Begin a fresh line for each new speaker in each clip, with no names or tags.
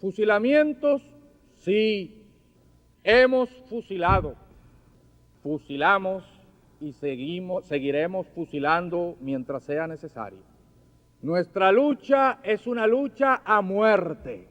Fusilamientos, sí, hemos fusilado, fusilamos y seguiremos fusilando mientras sea necesario. Nuestra lucha es una lucha a muerte.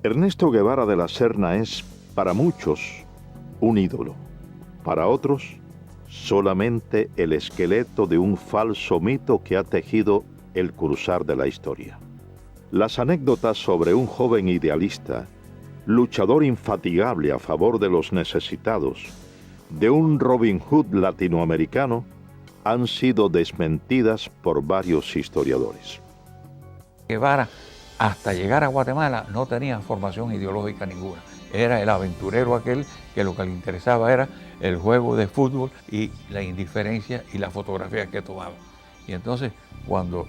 Ernesto Guevara de la Serna es, para muchos, un ídolo. Para otros, solamente el esqueleto de un falso mito que ha tejido el cruzar de la historia. Las anécdotas sobre un joven idealista, luchador infatigable a favor de los necesitados, de un Robin Hood latinoamericano, han sido desmentidas por varios historiadores.
Guevara, hasta llegar a Guatemala, no tenía formación ideológica ninguna. Era el aventurero aquel que lo que le interesaba era el juego de fútbol y la indiferencia y la fotografía que tomaba. Y entonces, cuando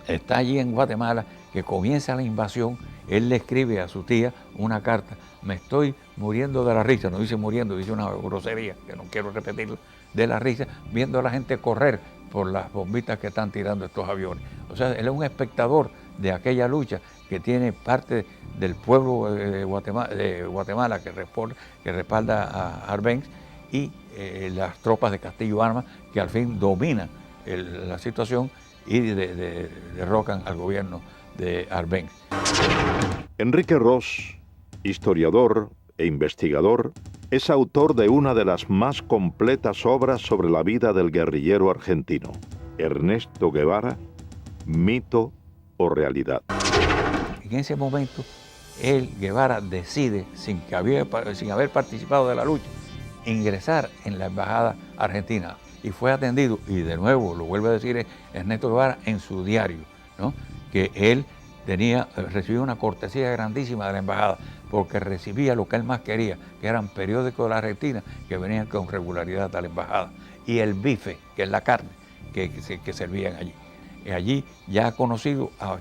está allí en Guatemala, que comienza la invasión, él le escribe a su tía una carta: me estoy muriendo de la risa, no dice muriendo, dice una grosería, que no quiero repetirlo, de la risa, viendo a la gente correr por las bombitas que están tirando estos aviones. O sea, él es un espectador de aquella lucha que tiene parte del pueblo de Guatemala que respalda a Arbenz y las tropas de Castillo Armas que al fin dominan la situación y derrocan al gobierno de Arbenz.
Enrique Ros, historiador e investigador, es autor de una de las más completas obras sobre la vida del guerrillero argentino, Ernesto Guevara, mito o realidad.
En ese momento, Guevara decide, sin haber participado de la lucha, ingresar en la embajada argentina y fue atendido, y de nuevo lo vuelve a decir Ernesto Guevara en su diario, ¿no?, que él recibió una cortesía grandísima de la embajada porque recibía lo que él más quería, que eran periódicos de la Argentina que venían con regularidad a la embajada, y el bife, que es la carne que servían allí. Y allí ya ha conocido a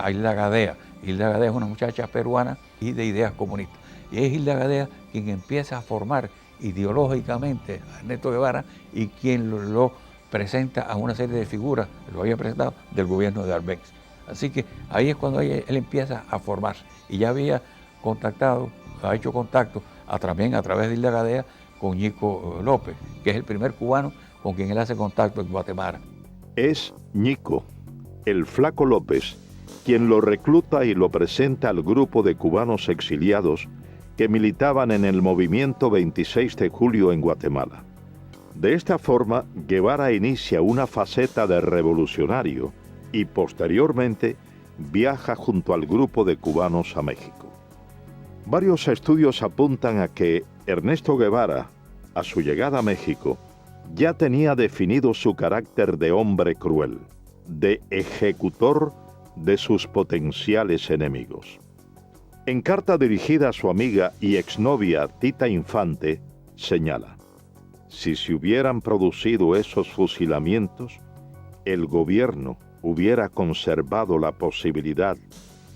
Hilda Gadea. Hilda Gadea es una muchacha peruana y de ideas comunistas. Y es Hilda Gadea quien empieza a formar ideológicamente a Ernesto Guevara y quien lo presenta a una serie de figuras, lo había presentado, del gobierno de Arbenz. Así que ahí es cuando él empieza a formarse. Y ya había ha hecho contacto también a través de Hilda Gadea con Ñico López, que es el primer cubano con quien él hace contacto en Guatemala.
Es Ñico, el Flaco López, quien lo recluta y lo presenta al grupo de cubanos exiliados que militaban en el movimiento 26 de julio en Guatemala. De esta forma, Guevara inicia una faceta de revolucionario y posteriormente viaja junto al grupo de cubanos a México. Varios estudios apuntan a que Ernesto Guevara, a su llegada a México, ya tenía definido su carácter de hombre cruel, de ejecutor de sus potenciales enemigos. En carta dirigida a su amiga y exnovia Tita Infante, señala: si se hubieran producido esos fusilamientos, el gobierno hubiera conservado la posibilidad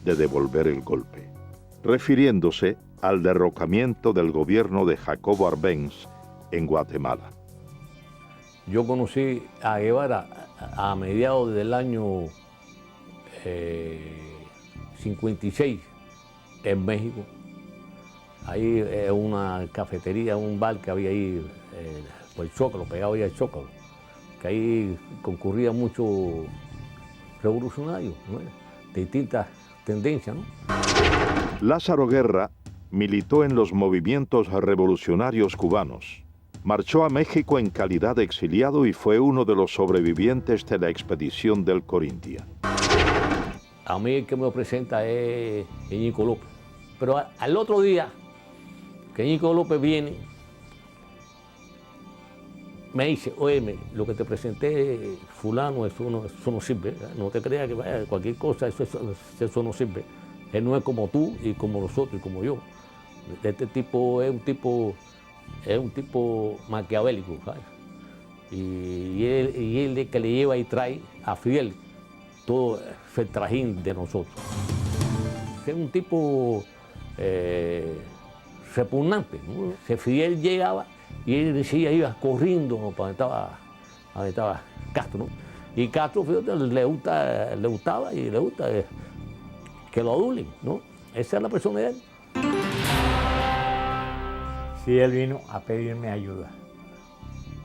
de devolver el golpe, refiriéndose al derrocamiento del gobierno de Jacobo Arbenz en Guatemala.
Yo conocí a Guevara a mediados del año 56 en México. Ahí una cafetería, un bar que había ahí por el Zócalo, pegado ahí al Zócalo, que ahí concurría mucho revolucionarios, ¿no? De distintas tendencias, ¿no?
Lázaro Guerra militó en los movimientos revolucionarios cubanos. Marchó a México en calidad de exiliado y fue uno de los sobrevivientes de la expedición del Corintia.
A mí el que me lo presenta es Ñico López. Pero al otro día que Ñico López viene, me dice, oye, lo que te presenté, fulano, eso no sirve, ¿verdad? No te creas que vaya cualquier cosa, eso no sirve. Él no es como tú y como nosotros y como yo. Este tipo es un tipo maquiavélico, ¿sabes? Y él es que le lleva y trae a Fidel todo el trajín de nosotros. Es un tipo repugnante, ¿no? Que Fidel llegaba y él decía, iba corriendo para donde estaba Castro, ¿no? Y Castro, fíjate, le gustaba y le gusta que lo adulen, ¿no? Esa es la persona de él.
Sí, él vino a pedirme ayuda.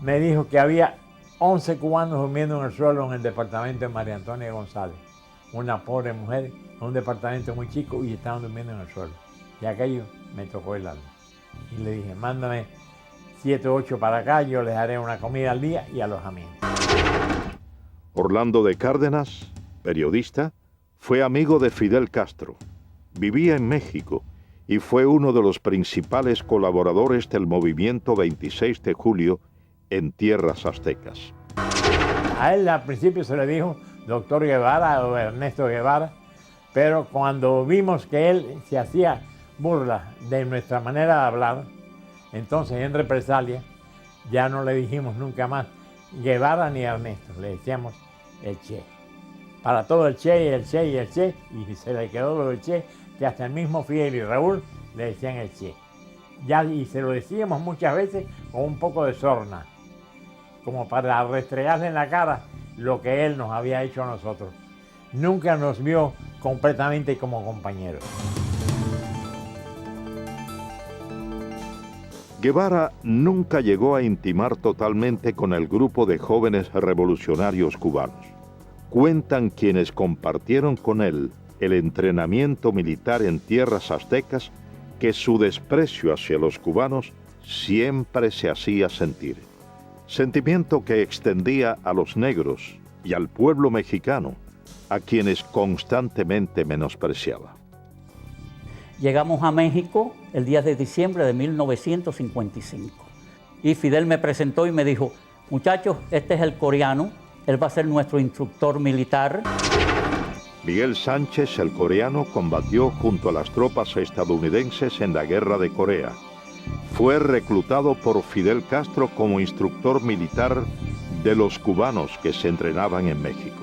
Me dijo que había 11 cubanos durmiendo en el suelo en el departamento de María Antonia González. Una pobre mujer en un departamento muy chico y estaban durmiendo en el suelo. Y aquello me tocó el alma. Y le dije, mándame 7 o 8 para acá, yo les haré una comida al día y alojamiento.
Orlando de Cárdenas, periodista, fue amigo de Fidel Castro. Vivía en México y fue uno de los principales colaboradores del movimiento 26 de julio en tierras aztecas.
A él al principio se le dijo doctor Guevara o Ernesto Guevara, pero cuando vimos que él se hacía burla de nuestra manera de hablar, entonces en represalia ya no le dijimos nunca más Guevara ni Ernesto, le decíamos el Che. Para todo el Che y el Che y el Che, y se le quedó lo del Che, que hasta el mismo Fidel y Raúl le decían el Che. Ya, y se lo decíamos muchas veces con un poco de sorna, como para restregarle en la cara lo que él nos había hecho a nosotros. Nunca nos vio completamente como compañeros.
Guevara nunca llegó a intimar totalmente con el grupo de jóvenes revolucionarios cubanos. Cuentan quienes compartieron con él el entrenamiento militar en tierras aztecas que su desprecio hacia los cubanos siempre se hacía sentir. Sentimiento que extendía a los negros y al pueblo mexicano, a quienes constantemente menospreciaba.
Llegamos a México el 10 de diciembre de 1955 y Fidel me presentó y me dijo, muchachos, este es el coreano, él va a ser nuestro instructor militar.
Miguel Sánchez, el coreano, combatió junto a las tropas estadounidenses en la Guerra de Corea. Fue reclutado por Fidel Castro como instructor militar de los cubanos que se entrenaban en México.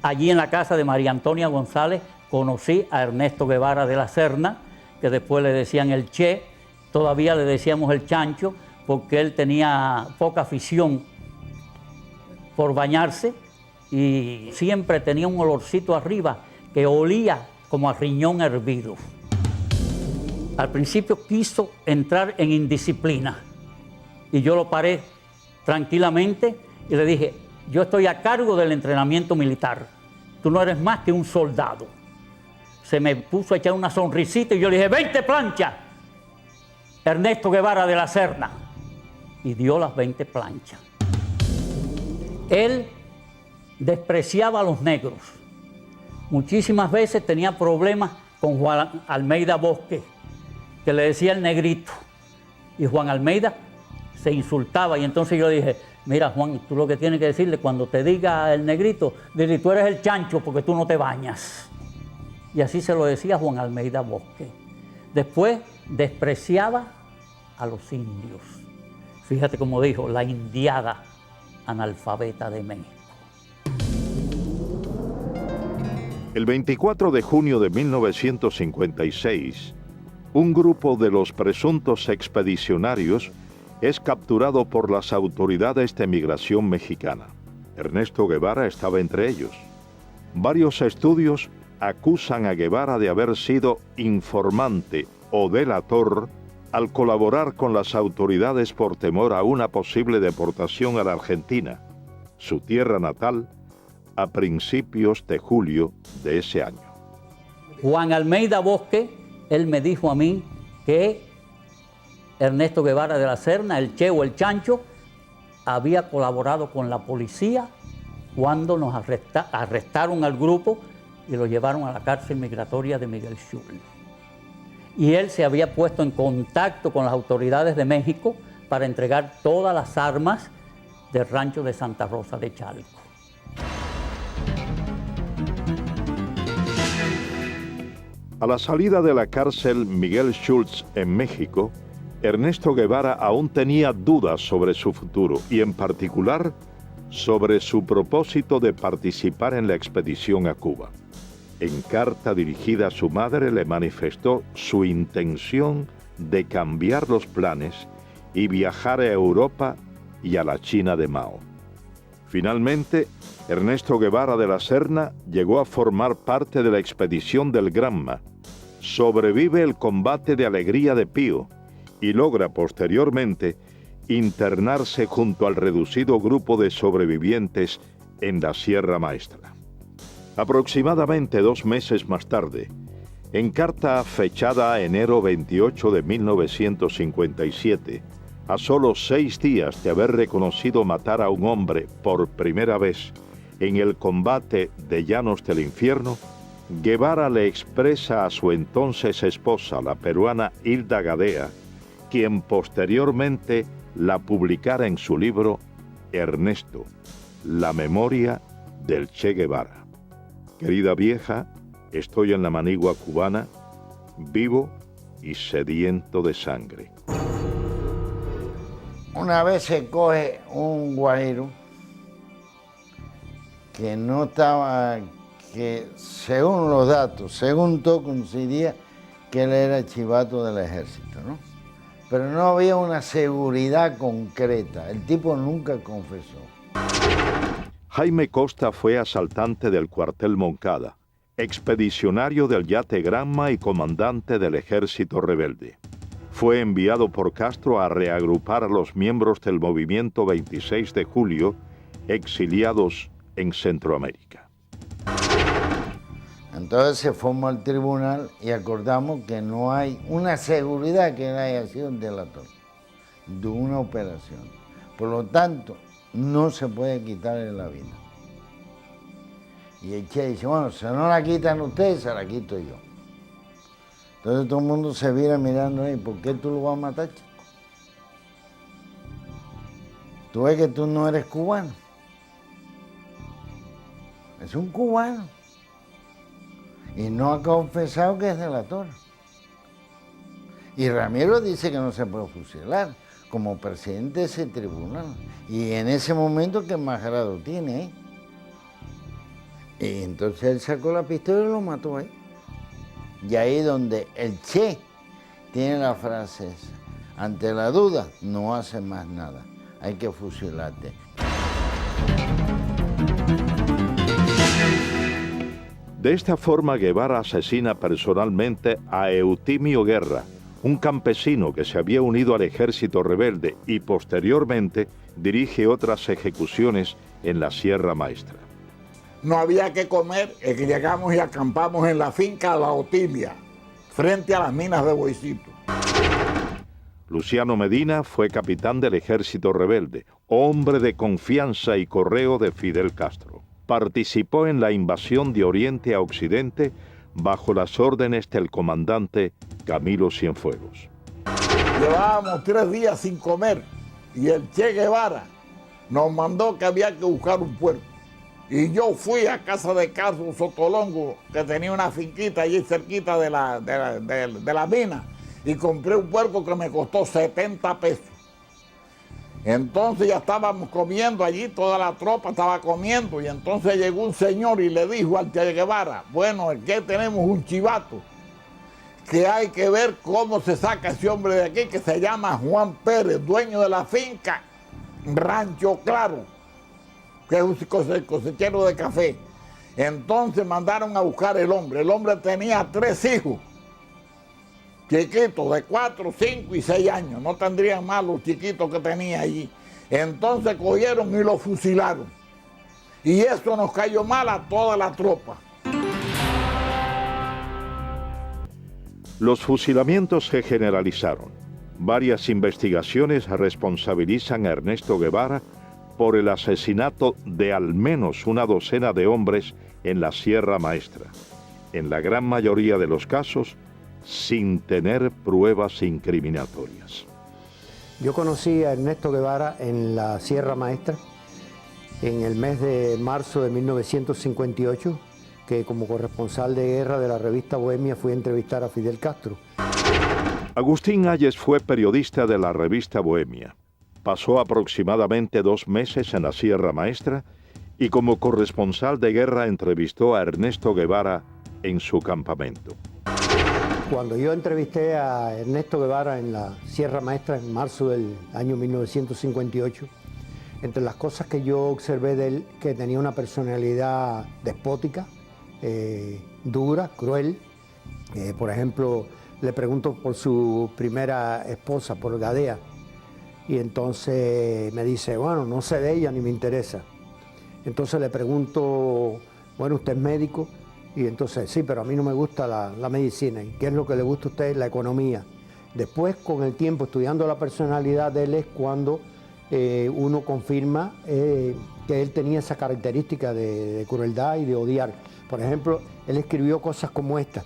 Allí en la casa de María Antonia González conocí a Ernesto Guevara de la Serna, que después le decían el Che, todavía le decíamos el Chancho, porque él tenía poca afición por bañarse y siempre tenía un olorcito arriba que olía como a riñón hervido. Al principio quiso entrar en indisciplina y yo lo paré tranquilamente y le dije, yo estoy a cargo del entrenamiento militar, tú no eres más que un soldado. Se me puso a echar una sonrisita y yo le dije, 20 planchas, Ernesto Guevara de la Serna, y dio las 20 planchas. Él despreciaba a los negros. Muchísimas veces tenía problemas con Juan Almeida Bosque, que le decía el negrito. Y Juan Almeida se insultaba. Y entonces yo le dije, mira Juan, tú lo que tienes que decirle cuando te diga el negrito, dile, tú eres el chancho porque tú no te bañas. Y así se lo decía Juan Almeida Bosque. Después despreciaba a los indios. Fíjate cómo dijo, la indiada analfabeta de México.
El 24 de junio de 1956, un grupo de los presuntos expedicionarios es capturado por las autoridades de migración mexicana. Ernesto Guevara estaba entre ellos. Varios estudios acusan a Guevara de haber sido informante o delator al colaborar con las autoridades por temor a una posible deportación a la Argentina, su tierra natal, a principios de julio de ese año.
Juan Almeida Bosque, él me dijo a mí que Ernesto Guevara de la Serna, el Che o el Chancho, había colaborado con la policía cuando nos arrestaron al grupo y lo llevaron a la cárcel migratoria de Miguel Schultz. Y él se había puesto en contacto con las autoridades de México para entregar todas las armas del rancho de Santa Rosa de Chalco.
A la salida de la cárcel Miguel Schultz en México, Ernesto Guevara aún tenía dudas sobre su futuro y en particular sobre su propósito de participar en la expedición a Cuba. En carta dirigida a su madre le manifestó su intención de cambiar los planes y viajar a Europa y a la China de Mao. Finalmente, Ernesto Guevara de la Serna llegó a formar parte de la expedición del Granma, sobrevive el combate de Alegría de Pío y logra posteriormente internarse junto al reducido grupo de sobrevivientes en la Sierra Maestra. Aproximadamente 2 meses más tarde, en carta fechada enero 28 de 1957, a solo 6 días de haber reconocido matar a un hombre por primera vez en el combate de Llanos del Infierno, Guevara le expresa a su entonces esposa, la peruana Hilda Gadea, quien posteriormente la publicara en su libro Ernesto, la memoria del Che Guevara. Querida vieja, estoy en la manigua cubana, vivo y sediento de sangre.
Una vez se coge un guajiro que no estaba, que según los datos, según todo coincidía que él era chivato del ejército, ¿no? Pero no había una seguridad concreta, el tipo nunca confesó.
Jaime Costa fue asaltante del cuartel Moncada, expedicionario del yate Granma y comandante del ejército rebelde. Fue enviado por Castro a reagrupar a los miembros del movimiento 26 de julio, exiliados en Centroamérica.
Entonces se formó el tribunal y acordamos que no hay una seguridad que él haya sido un delator de una operación. Por lo tanto, no se puede quitarle la vida. Y el Che dice, bueno, si no la quitan ustedes, se la quito yo. Entonces todo el mundo se viene mirando ahí, ¿por qué tú lo vas a matar, chico? Tú ves que tú no eres cubano. Es un cubano. Y no ha confesado que es delator. Y Ramiro dice que no se puede fusilar como presidente de ese tribunal. Y en ese momento, ¿qué más grado tiene? Y entonces él sacó la pistola y lo mató ahí. Y ahí donde el Che tiene la frase esa, ante la duda no hace más nada, hay que fusilarte.
De esta forma, Guevara asesina personalmente a Eutimio Guerra, un campesino que se había unido al ejército rebelde y posteriormente dirige otras ejecuciones en la Sierra Maestra.
No había que comer, es que llegamos y acampamos en la finca La Otilia, frente a las minas de Boicito.
Luciano Medina fue capitán del ejército rebelde, hombre de confianza y correo de Fidel Castro. Participó en la invasión de Oriente a Occidente bajo las órdenes del comandante Camilo Cienfuegos.
Llevábamos 3 días sin comer y el Che Guevara nos mandó que había que buscar un puerco. Y yo fui a casa de Carlos Sotolongo, que tenía una finquita allí cerquita de la mina, y compré un puerco que me costó 70 pesos. Entonces ya estábamos comiendo allí, toda la tropa estaba comiendo, y entonces llegó un señor y le dijo al Che Guevara, bueno, es que tenemos un chivato que hay que ver cómo se saca ese hombre de aquí, que se llama Juan Pérez, dueño de la finca Rancho Claro, que es un cosechero de café. Entonces mandaron a buscar el hombre tenía 3 hijos, chiquitos de 4, 5 y 6 años, no tendrían más los chiquitos que tenía allí. Entonces cogieron y lo fusilaron. Y eso nos cayó mal a toda la tropa.
Los fusilamientos se generalizaron. Varias investigaciones responsabilizan a Ernesto Guevara por el asesinato de al menos una docena de hombres en la Sierra Maestra, en la gran mayoría de los casos sin tener pruebas incriminatorias.
Yo conocí a Ernesto Guevara en la Sierra Maestra en el mes de marzo de 1958, que como corresponsal de guerra de la revista Bohemia fui a entrevistar a Fidel Castro.
Agustín Hayes fue periodista de la revista Bohemia. Pasó aproximadamente 2 meses en la Sierra Maestra y como corresponsal de guerra entrevistó a Ernesto Guevara en su campamento.
Cuando yo entrevisté a Ernesto Guevara en la Sierra Maestra en marzo del año 1958, entre las cosas que yo observé de él, que tenía una personalidad despótica, dura, cruel. Por ejemplo, le pregunto por su primera esposa, por Gadea, y entonces me dice, bueno, no sé de ella ni me interesa. Entonces le pregunto, bueno, ¿usted es médico? Y entonces, sí, pero a mí no me gusta la medicina. ¿Y qué es lo que le gusta a usted? La economía. Después, con el tiempo, estudiando la personalidad de él, es cuando uno confirma que él tenía esa característica de crueldad y de odiar. Por ejemplo, él escribió cosas como esta: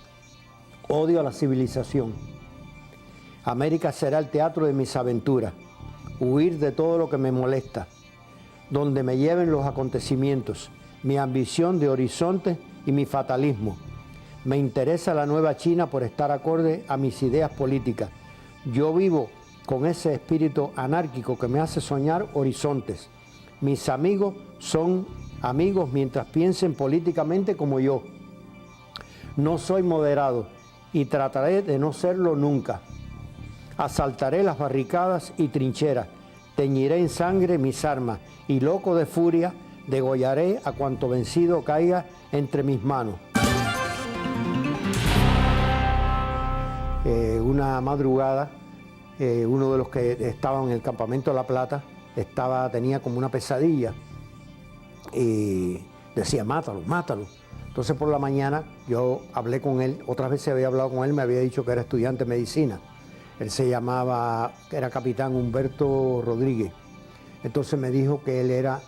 odio a la civilización. América será el teatro de mis aventuras. Huir de todo lo que me molesta. Donde me lleven los acontecimientos. Mi ambición de horizontes y mi fatalismo. Me interesa la nueva China por estar acorde a mis ideas políticas. Yo vivo con ese espíritu anárquico que me hace soñar horizontes. Mis amigos son amigos mientras piensen políticamente como yo. No soy moderado y trataré de no serlo nunca. Asaltaré las barricadas y trincheras, teñiré en sangre mis armas y loco de furia degollaré a cuanto vencido caiga entre mis manos. Una madrugada, uno de los que estaban en el campamento de La Plata tenía como una pesadilla y decía, mátalo, mátalo. Entonces por la mañana yo hablé con él, otras veces había hablado con él, me había dicho que era estudiante de medicina. Él se llamaba, era capitán Humberto Rodríguez. Entonces me dijo que él era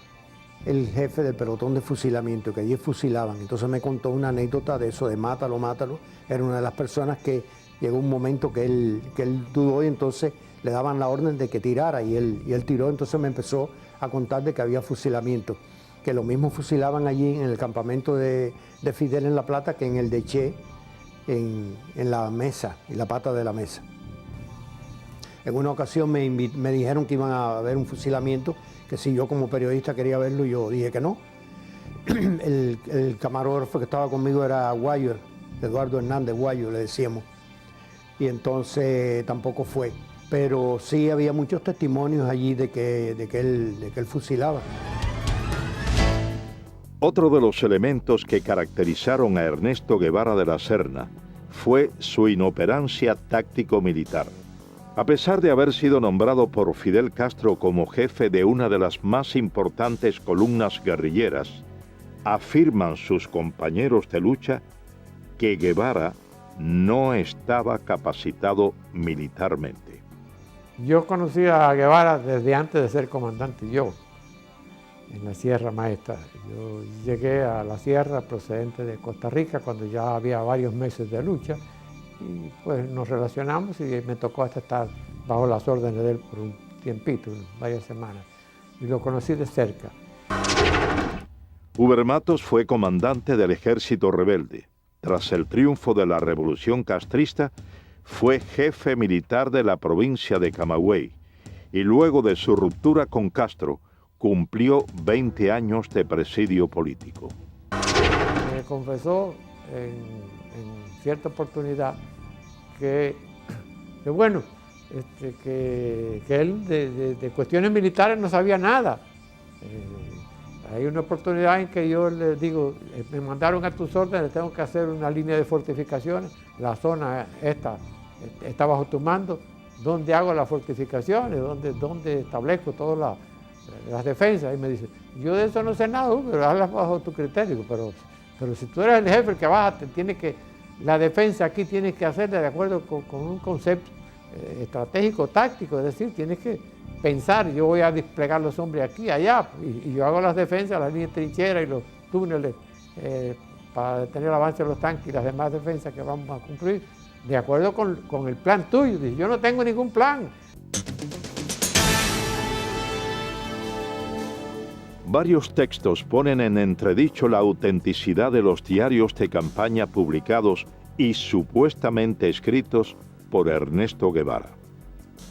el jefe del pelotón de fusilamiento, que allí fusilaban. Entonces me contó una anécdota de eso, de mátalo, mátalo. Era una de las personas que llegó un momento que él dudó y entonces le daban la orden de que tirara y él tiró. Entonces me empezó a contar de que había fusilamiento, que lo mismo fusilaban allí en el campamento de Fidel en La Plata que en el de Che, en la mesa, en la pata de la mesa. En una ocasión me dijeron que iban a haber un fusilamiento, que si yo como periodista quería verlo, yo dije que no. El camarógrafo que estaba conmigo era Guayo, Eduardo Hernández Guayo, le decíamos. Y entonces tampoco fue. Pero sí había muchos testimonios allí de que él fusilaba.
Otro de los elementos que caracterizaron a Ernesto Guevara de la Serna fue su inoperancia táctico-militar. A pesar de haber sido nombrado por Fidel Castro como jefe de una de las más importantes columnas guerrilleras, afirman sus compañeros de lucha que Guevara no estaba capacitado militarmente.
Yo conocí a Guevara desde antes de ser comandante yo, en la Sierra Maestra. Yo llegué a la Sierra procedente de Costa Rica cuando ya había varios meses de lucha. Y pues nos relacionamos y me tocó hasta estar bajo las órdenes de él por un tiempito, varias semanas. Y lo conocí de cerca.
Uber Matos fue comandante del ejército rebelde. Tras el triunfo de la revolución castrista, fue jefe militar de la provincia de Camagüey. Y luego de su ruptura con Castro, cumplió 20 años de presidio político.
Me confesó en cierta oportunidad que bueno, que él de cuestiones militares no sabía nada. Hay una oportunidad en que yo le digo, me mandaron a tus órdenes, tengo que hacer una línea de fortificaciones, la zona esta está bajo tu mando, ¿dónde hago las fortificaciones? ¿Dónde establezco todas las defensas? Y me dice, yo de eso no sé nada, pero hazlas bajo tu criterio, pero si tú eres el jefe que vas, la defensa aquí tienes que hacerla de acuerdo con un concepto estratégico, táctico, es decir, tienes que pensar, yo voy a desplegar los hombres aquí, allá, y yo hago las defensas, las líneas de trinchera y los túneles para detener el avance de los tanques y las demás defensas que vamos a cumplir, de acuerdo con el plan tuyo. Dice, yo no tengo ningún plan.
Varios textos ponen en entredicho la autenticidad de los diarios de campaña publicados y supuestamente escritos por Ernesto Guevara.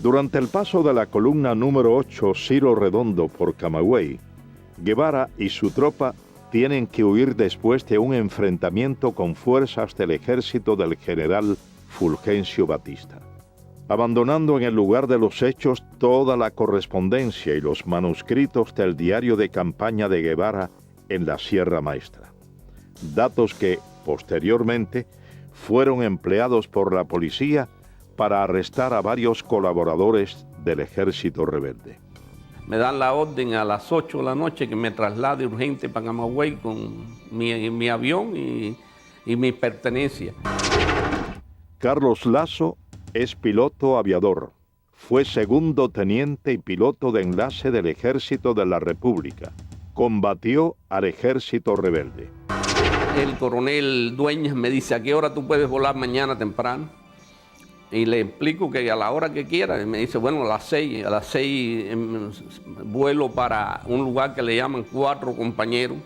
Durante el paso de la columna número 8 Ciro Redondo por Camagüey, Guevara y su tropa tienen que huir después de un enfrentamiento con fuerzas del ejército del general Fulgencio Batista, abandonando en el lugar de los hechos toda la correspondencia y los manuscritos del diario de campaña de Guevara en la Sierra Maestra. Datos que, posteriormente, fueron empleados por la policía para arrestar a varios colaboradores del ejército rebelde.
Me dan la orden a las 8 de la noche que me traslade urgente para Camagüey con mi avión y mis pertenencias.
Carlos Lazo es piloto aviador. Fue segundo teniente y piloto de enlace del Ejército de la República. Combatió al ejército rebelde.
El coronel Dueñas me dice, ¿a qué hora tú puedes volar mañana temprano? Y le explico que a la hora que quiera. Y me dice, bueno, a las 6. A las 6 vuelo para un lugar que le llaman 4 compañeros.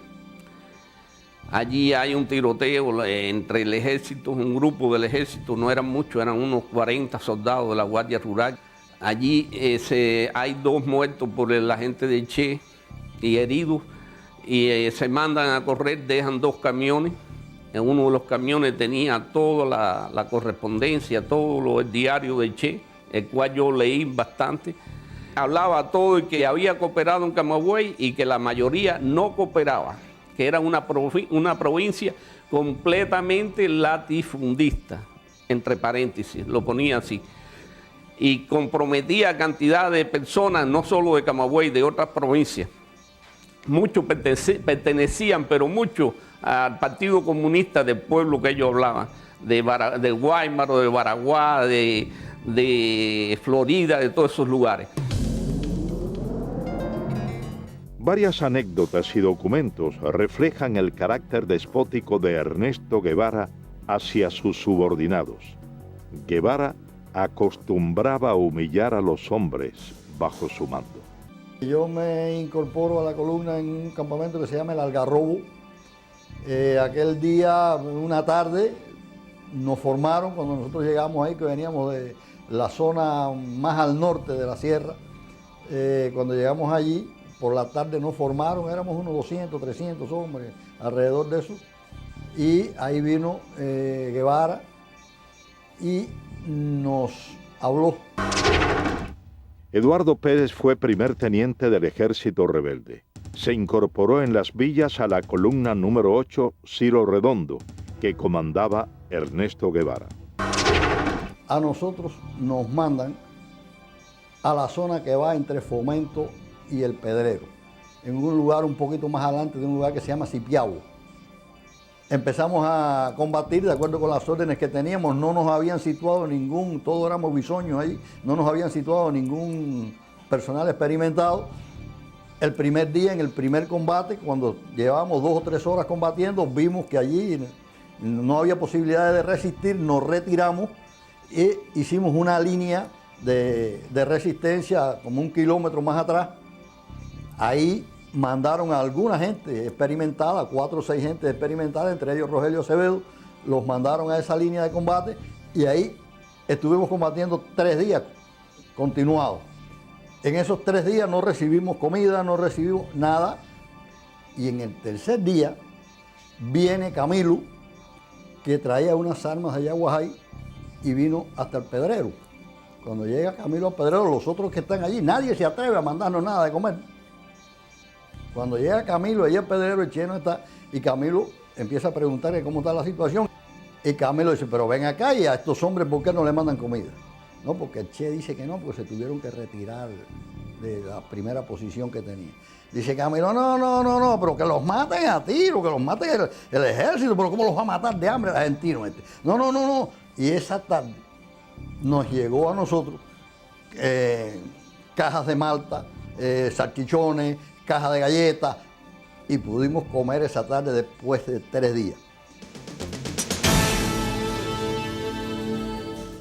Allí hay un tiroteo entre el ejército, un grupo del ejército, no eran muchos, eran unos 40 soldados de la Guardia Rural. Allí hay 2 muertos por la gente de Che y heridos, y se mandan a correr, dejan 2 camiones. En uno de los camiones tenía toda la correspondencia, todo el diario de Che, el cual yo leí bastante. Hablaba todo el que había cooperado en Camagüey y que la mayoría no cooperaba, que era una provincia completamente latifundista, entre paréntesis, lo ponía así, y comprometía a cantidad de personas, no solo de Camagüey, de otras provincias. Muchos pertenecían, pero muchos, al Partido Comunista del pueblo que ellos hablaban, de Guaymaro, de Baraguá, de Florida, de todos esos lugares.
Varias anécdotas y documentos reflejan el carácter despótico de Ernesto Guevara hacia sus subordinados. Guevara acostumbraba a humillar a los hombres bajo su mando.
Yo me incorporo a la columna en un campamento que se llama El Algarrobo. Aquel día, una tarde, nos formaron, cuando nosotros llegamos ahí, que veníamos de la zona más al norte de la sierra. Cuando llegamos allí, por la tarde nos formaron, éramos unos 200, 300 hombres, alrededor de eso. Y ahí vino Guevara y nos habló.
Eduardo Pérez fue primer teniente del ejército rebelde. Se incorporó en las villas a la columna número 8 Ciro Redondo, que comandaba Ernesto Guevara.
A nosotros nos mandan a la zona que va entre Fomento y El Pedrero, en un lugar un poquito más adelante de un lugar que se llama Cipiabo. Empezamos a combatir de acuerdo con las órdenes que teníamos, no nos habían situado todos éramos bisoños ahí, no nos habían situado ningún personal experimentado. El primer día, en el primer combate, cuando llevábamos 2 o 3 horas combatiendo, vimos que allí no había posibilidad de resistir, nos retiramos y hicimos una línea de resistencia como 1 kilómetro más atrás. Ahí mandaron a alguna gente experimentada, 4 o 6 gente experimentada, entre ellos Rogelio Acevedo, los mandaron a esa línea de combate y ahí estuvimos combatiendo 3 días continuados. En esos 3 días no recibimos comida, no recibimos nada, y en el tercer día viene Camilo, que traía unas armas de Yaguajay, y vino hasta el Pedrero. Cuando llega Camilo al Pedrero, los otros que están allí, nadie se atreve a mandarnos nada de comer. Cuando llega Camilo, allí el Pedrero, el Che no está, y Camilo empieza a preguntarle cómo está la situación. Y Camilo dice, pero ven acá y a estos hombres, ¿por qué no le mandan comida? No, porque el Che dice que no, porque se tuvieron que retirar de la primera posición que tenía. Dice Camilo, no, pero que los maten a tiro, que los maten el ejército, pero ¿cómo los va a matar de hambre el argentino este? No. Y esa tarde nos llegó a nosotros cajas de malta, salchichones, cajas de galletas, y pudimos comer esa tarde después de 3 días.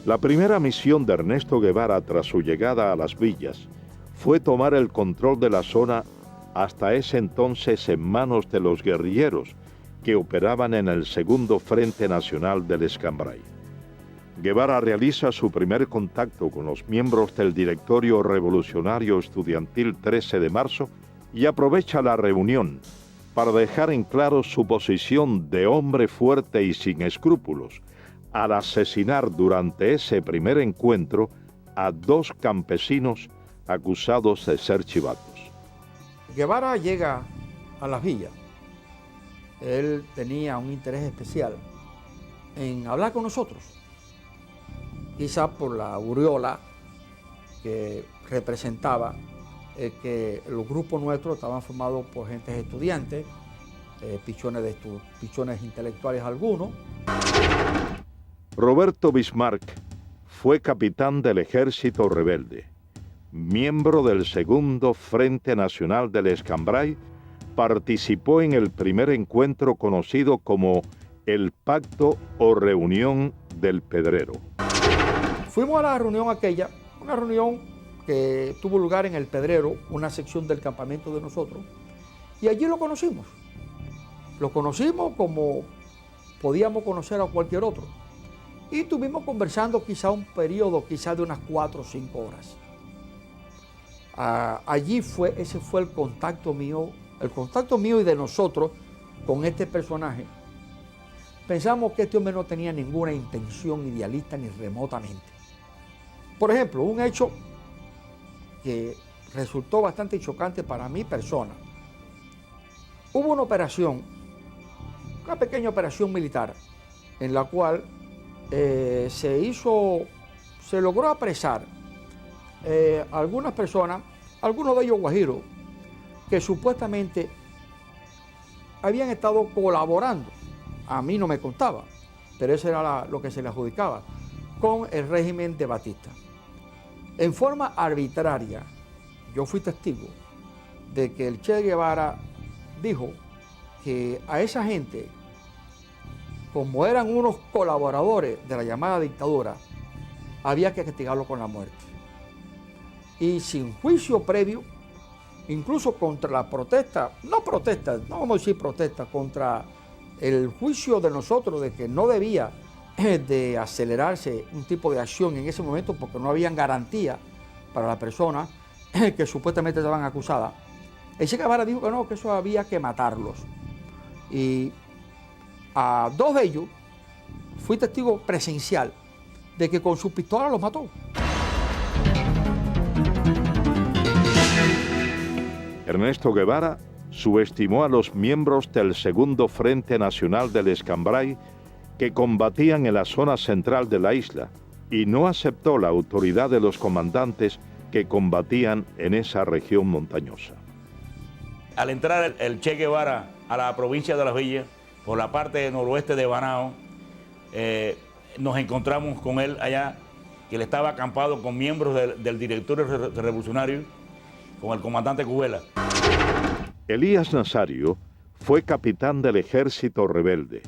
La primera misión de Ernesto Guevara tras su llegada a las villas fue tomar el control de la zona hasta ese entonces en manos de los guerrilleros que operaban en el Segundo Frente Nacional del Escambray. Guevara realiza su primer contacto con los miembros del Directorio Revolucionario Estudiantil 13 de marzo y aprovecha la reunión para dejar en claro su posición de hombre fuerte y sin escrúpulos, al asesinar durante ese primer encuentro a 2 campesinos acusados de ser chivatos.
Guevara llega a las villas. Él tenía un interés especial en hablar con nosotros, quizá por la aureola que representaba que los grupos nuestros estaban formados por gentes estudiantes, pichones intelectuales algunos.
Roberto Bismarck fue capitán del Ejército Rebelde, miembro del Segundo Frente Nacional del Escambray, participó en el primer encuentro conocido como el Pacto o Reunión del Pedrero.
Fuimos a la reunión aquella, una reunión que tuvo lugar en el Pedrero, una sección del campamento de nosotros, y allí lo conocimos. Lo conocimos como podíamos conocer a cualquier otro. Y estuvimos conversando quizá un periodo, quizá de unas 4 o 5 horas. Ese fue el contacto mío y de nosotros con este personaje. Pensamos que este hombre no tenía ninguna intención idealista ni remotamente. Por ejemplo, un hecho que resultó bastante chocante para mi persona. Hubo una pequeña operación militar, en la cual se logró apresar algunas personas, algunos de ellos guajiros, que supuestamente habían estado colaborando, a mí no me contaba, pero eso era lo que se le adjudicaba, con el régimen de Batista. En forma arbitraria, yo fui testigo de que el Che Guevara dijo que a esa gente, como eran unos colaboradores de la llamada dictadura, había que castigarlo con la muerte. Y sin juicio previo, incluso contra la protesta, no vamos a decir protesta, contra el juicio de nosotros de que no debía de acelerarse un tipo de acción en ese momento porque no habían garantía para la persona que supuestamente estaban acusadas. El Che Guevara dijo que no, que eso había que matarlos. Y a 2 de ellos fui testigo presencial de que con su pistola los mató.
Ernesto Guevara subestimó a los miembros del Segundo Frente Nacional del Escambray que combatían en la zona central de la isla y no aceptó la autoridad de los comandantes que combatían en esa región montañosa.
Al entrar el Che Guevara a la provincia de Las Villas, por la parte noroeste de Banao, nos encontramos con él allá, que él estaba acampado con miembros del directorio revolucionario, con el comandante Cubela.
Elías Nazario fue capitán del Ejército Rebelde,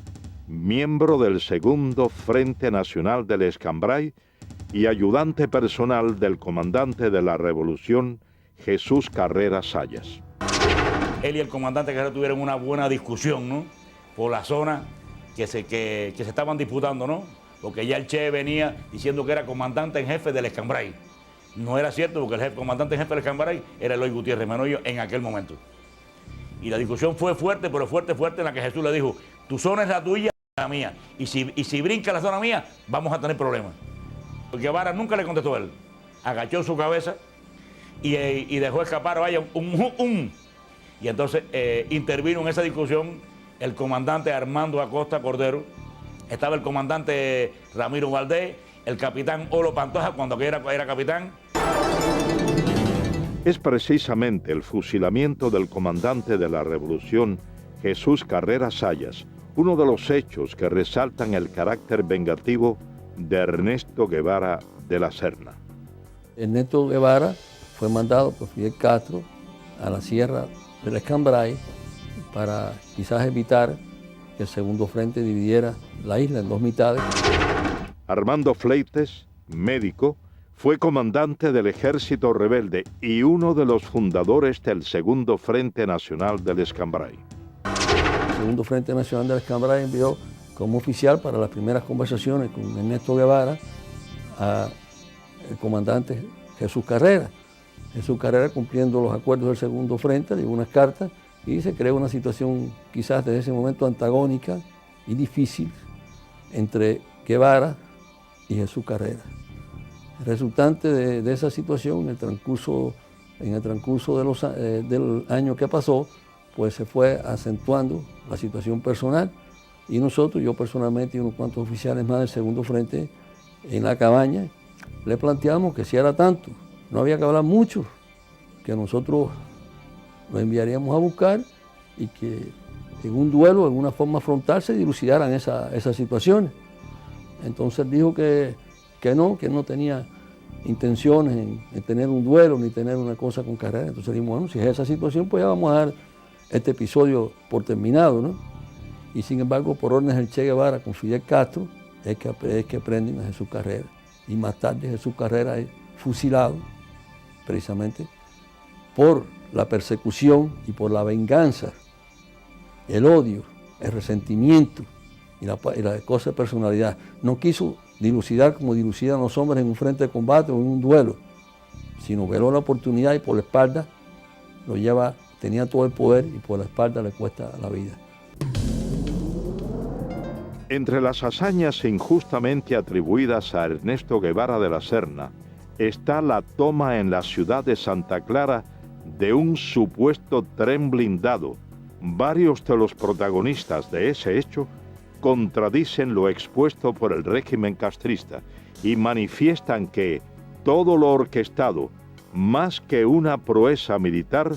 miembro del Segundo Frente Nacional del Escambray y ayudante personal del comandante de la Revolución, Jesús Carrera Sayas.
Él y el comandante Carrera tuvieron una buena discusión, ¿no?, por la zona que se estaban disputando, ¿no?, porque ya el Che venía diciendo que era comandante en jefe del Escambray. No era cierto, porque el comandante en jefe del Escambray era Eloy Gutiérrez Menoyo en aquel momento. Y la discusión fue fuerte, pero fuerte, en la que Jesús le dijo, tu zona es la tuya, la mía, y si brinca la zona mía, vamos a tener problemas. Guevara nunca le contestó a él. Agachó su cabeza y dejó escapar, vaya, un. Y entonces intervino en esa discusión el comandante Armando Acosta Cordero, estaba el comandante Ramiro Valdés, el capitán Olo Pantoja, cuando era capitán.
Es precisamente el fusilamiento del comandante de la Revolución, Jesús Carrera Sayas, uno de los hechos que resaltan el carácter vengativo de Ernesto Guevara de la Serna.
Ernesto Guevara fue mandado por Fidel Castro a la Sierra del Escambray para quizás evitar que el segundo frente dividiera la isla en dos mitades.
Armando Fleites, médico, fue comandante del ejército rebelde y uno de los fundadores del Segundo Frente Nacional del Escambray.
El Segundo Frente Nacional del Escambray envió como oficial para las primeras conversaciones con Ernesto Guevara al comandante Jesús Carrera. Jesús Carrera, cumpliendo los acuerdos del Segundo Frente, le dio unas cartas y se creó una situación quizás desde ese momento antagónica y difícil entre Guevara y Jesús Carrera. El resultante de esa situación, en el transcurso del año que pasó, pues se fue acentuando la situación personal y nosotros, yo personalmente y unos cuantos oficiales más del Segundo Frente, en la cabaña, le planteamos que si era tanto, no había que hablar mucho, que nosotros lo enviaríamos a buscar y que en un duelo, en una forma frontal, se dilucidaran esas situaciones. Entonces dijo que no tenía intenciones en tener un duelo ni tener una cosa con Carrera. Entonces dijimos, bueno, si es esa situación, pues ya vamos a dar este episodio por terminado, ¿no? Y sin embargo, por órdenes del Che Guevara con Fidel Castro, es que prenden a Jesús Carrera. Y más tarde Jesús Carrera es fusilado, precisamente, por la persecución y por la venganza, el odio, el resentimiento y la cosa de personalidad. No quiso dilucidar como dilucidan los hombres en un frente de combate o en un duelo, sino veló la oportunidad y por la espalda lo lleva, tenía todo el poder y por la espalda le cuesta la vida.
Entre las hazañas injustamente atribuidas a Ernesto Guevara de la Serna está la toma en la ciudad de Santa Clara de un supuesto tren blindado. Varios de los protagonistas de ese hecho contradicen lo expuesto por el régimen castrista y manifiestan que todo lo orquestado, más que una proeza militar,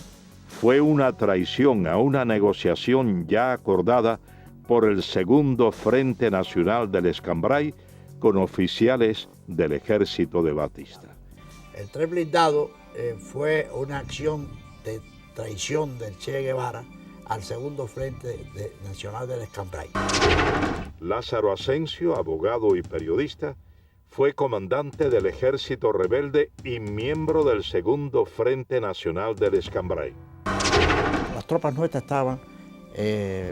fue una traición a una negociación ya acordada por el Segundo Frente Nacional del Escambray con oficiales del ejército de Batista.
El tren blindado fue una acción de traición del Che Guevara al Segundo Frente Nacional del Escambray.
Lázaro Asensio, abogado y periodista, fue comandante del ejército rebelde y miembro del Segundo Frente Nacional del Escambray.
Las tropas nuestras estaban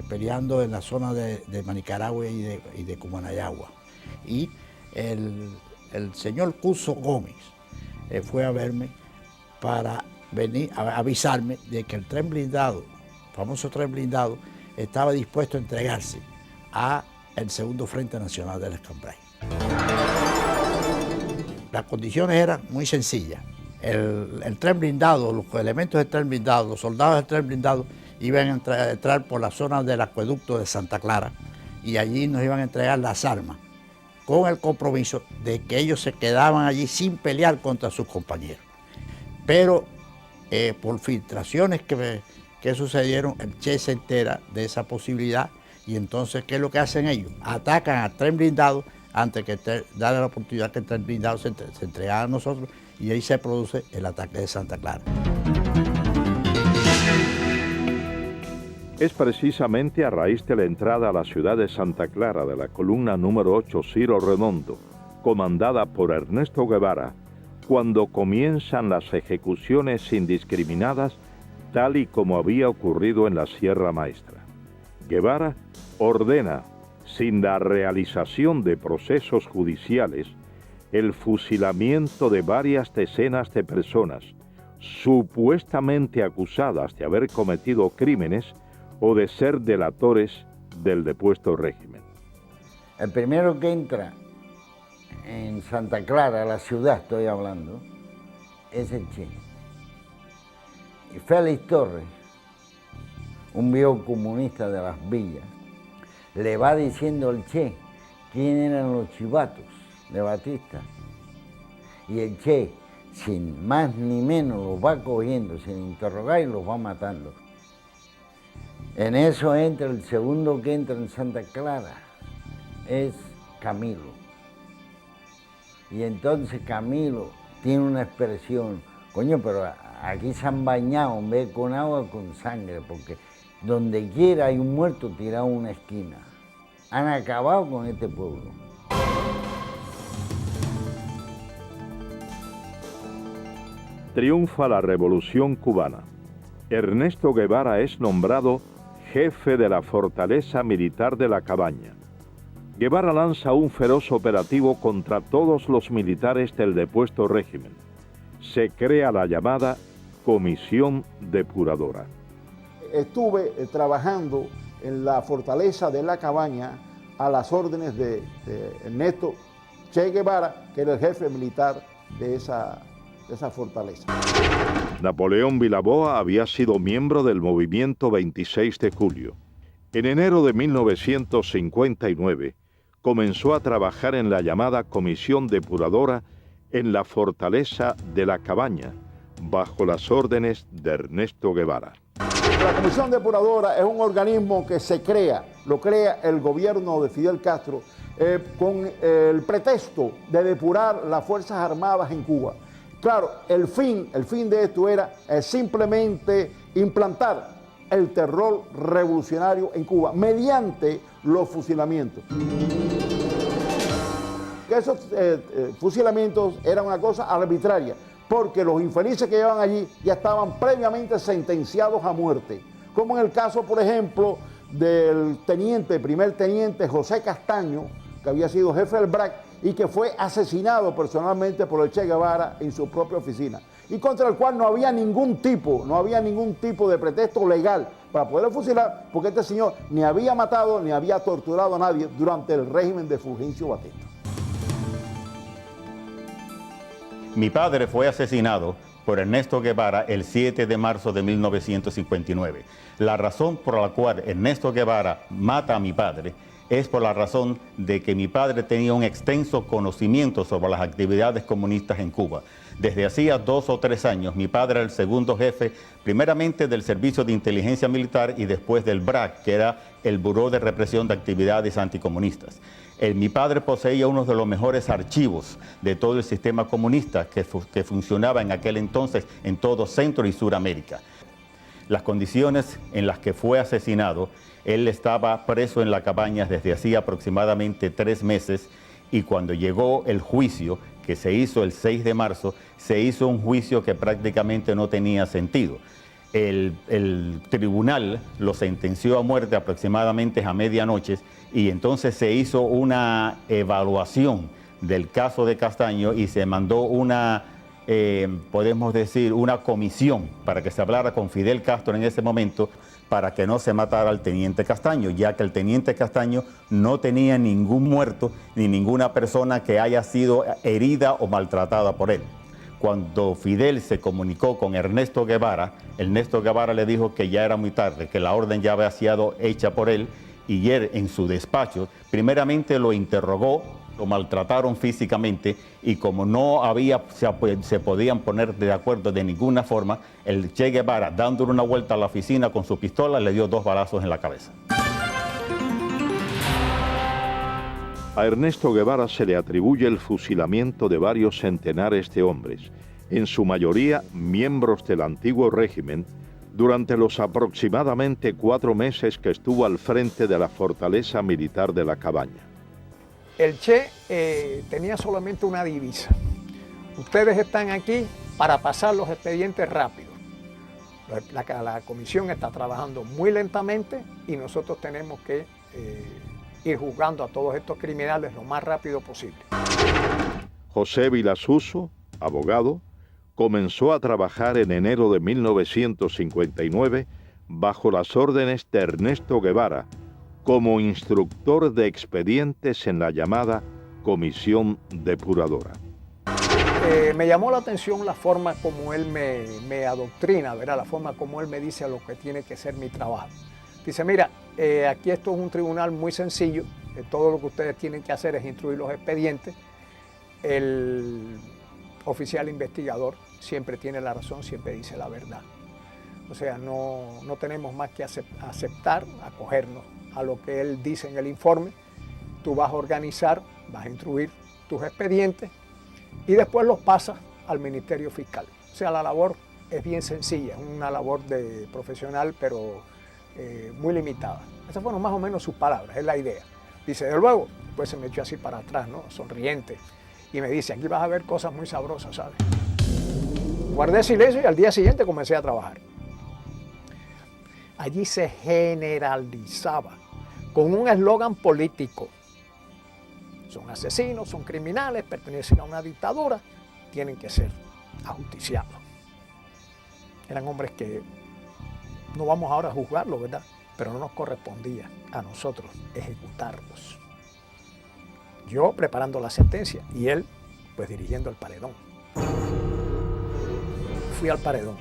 peleando en la zona de Manicaragua y de Cumanayagua. Y el señor Cuso Gómez fue a verme para venir a avisarme de que el tren blindado, el famoso tren blindado, estaba dispuesto a entregarse a el Segundo Frente Nacional del Escambray. Las condiciones eran muy sencillas. El tren blindado, los elementos del tren blindado, los soldados del tren blindado iban a entrar por la zona del acueducto de Santa Clara y allí nos iban a entregar las armas con el compromiso de que ellos se quedaban allí sin pelear contra sus compañeros. Pero por filtraciones que sucedieron, el Che se entera de esa posibilidad y entonces, ¿qué es lo que hacen ellos? Atacan al tren blindado antes que darle la oportunidad que el tren blindado se entregara a nosotros y ahí se produce el ataque de Santa Clara.
Es precisamente a raíz de la entrada a la ciudad de Santa Clara de la columna número 8 Ciro Redondo, comandada por Ernesto Guevara, cuando comienzan las ejecuciones indiscriminadas, tal y como había ocurrido en la Sierra Maestra. Guevara ordena, sin la realización de procesos judiciales, el fusilamiento de varias decenas de personas supuestamente acusadas de haber cometido crímenes o de ser delatores del depuesto régimen.
El primero que entra en Santa Clara, la ciudad estoy hablando, es el Che. Y Félix Torres, un viejo comunista de las villas, le va diciendo al Che quién eran los chivatos de Batista. Y el Che, sin más ni menos, los va cogiendo, sin interrogar, y los va matando. En eso entra el segundo que entra en Santa Clara, es Camilo. Y entonces Camilo tiene una expresión, coño, pero aquí se han bañado en vez de con agua, con sangre, porque donde quiera hay un muerto tirado en una esquina. Han acabado con este pueblo.
Triunfa la Revolución Cubana. Ernesto Guevara es nombrado jefe de la fortaleza militar de La Cabaña. Guevara lanza un feroz operativo contra todos los militares del depuesto régimen. Se crea la llamada Comisión Depuradora.
Estuve trabajando en la fortaleza de La Cabaña a las órdenes de Ernesto Che Guevara, que era el jefe militar de esa fortaleza.
Napoleón Vilaboa había sido miembro del movimiento 26 de julio. En enero de 1959 comenzó a trabajar en la llamada Comisión Depuradora en la fortaleza de La Cabaña, bajo las órdenes de Ernesto Guevara.
La Comisión Depuradora es un organismo que se crea, lo crea el gobierno de Fidel Castro, con el pretexto de depurar las Fuerzas Armadas en Cuba. Claro, el fin de esto era simplemente implantar el terror revolucionario en Cuba mediante los fusilamientos. Esos fusilamientos eran una cosa arbitraria, porque los infelices que llevaban allí ya estaban previamente sentenciados a muerte, como en el caso, por ejemplo, del primer teniente José Castaño, que había sido jefe del BRAC y que fue asesinado personalmente por el Che Guevara en su propia oficina, y contra el cual no había ningún tipo de pretexto legal para poder fusilar, porque este señor ni había matado ni había torturado a nadie durante el régimen de Fulgencio Batista.
Mi padre fue asesinado por Ernesto Guevara el 7 de marzo de 1959. La razón por la cual Ernesto Guevara mata a mi padre es por la razón de que mi padre tenía un extenso conocimiento sobre las actividades comunistas en Cuba. Desde hacía 2 o 3 años, mi padre era el segundo jefe, primeramente del Servicio de Inteligencia Militar y después del BRAC, que era el Buró de Represión de Actividades Anticomunistas. Mi padre poseía uno de los mejores archivos de todo el sistema comunista que funcionaba en aquel entonces en todo Centro y Suramérica. Las condiciones en las que fue asesinado, él estaba preso en La Cabaña desde hacía aproximadamente 3 meses, y cuando llegó el juicio, que se hizo el 6 de marzo, se hizo un juicio que prácticamente no tenía sentido. El tribunal lo sentenció a muerte aproximadamente a medianoche, y entonces se hizo una evaluación del caso de Castaño y se mandó una, podemos decir, una comisión para que se hablara con Fidel Castro en ese momento para que no se matara al teniente Castaño, ya que el teniente Castaño no tenía ningún muerto ni ninguna persona que haya sido herida o maltratada por él. Cuando Fidel se comunicó con Ernesto Guevara le dijo que ya era muy tarde, que la orden ya había sido hecha por él, y él en su despacho primeramente lo interrogó, lo maltrataron físicamente, y como no se podían poner de acuerdo de ninguna forma, el Che Guevara, dándole una vuelta a la oficina con su pistola, le dio 2 balazos en la cabeza.
A Ernesto Guevara se le atribuye el fusilamiento de varios centenares de hombres, en su mayoría miembros del antiguo régimen, durante los aproximadamente 4 meses que estuvo al frente de la fortaleza militar de La Cabaña.
El Che tenía solamente una divisa: ustedes están aquí para pasar los expedientes rápido. La comisión está trabajando muy lentamente y nosotros tenemos que ir juzgando a todos estos criminales lo más rápido posible.
José Vilasuso, abogado, comenzó a trabajar en enero de 1959 bajo las órdenes de Ernesto Guevara como instructor de expedientes en la llamada comisión depuradora.
Me llamó la atención la forma como él me adoctrina, ¿verdad? La forma como él me dice a lo que tiene que ser mi trabajo. Dice, mira, aquí esto es un tribunal muy sencillo, todo lo que ustedes tienen que hacer es instruir los expedientes. El oficial investigador siempre tiene la razón, siempre dice la verdad. O sea, no tenemos más que aceptar, acogernos a lo que él dice en el informe. Tú vas a organizar, vas a instruir tus expedientes y después los pasas al Ministerio Fiscal. O sea, la labor es bien sencilla, es una labor de profesional, pero muy limitada. Esas fueron más o menos sus palabras, es la idea. Dice, de luego, después se me echó así para atrás, ¿no? Sonriente, y me dice, aquí vas a ver cosas muy sabrosas, ¿sabes? Guardé silencio y al día siguiente comencé a trabajar. Allí se generalizaba con un eslogan político. Son asesinos, son criminales, pertenecen a una dictadura, tienen que ser ajusticiados. Eran hombres que no vamos ahora a juzgarlos, ¿verdad? Pero no nos correspondía a nosotros ejecutarlos. Yo preparando la sentencia y él pues dirigiendo el paredón. Fui al paredón.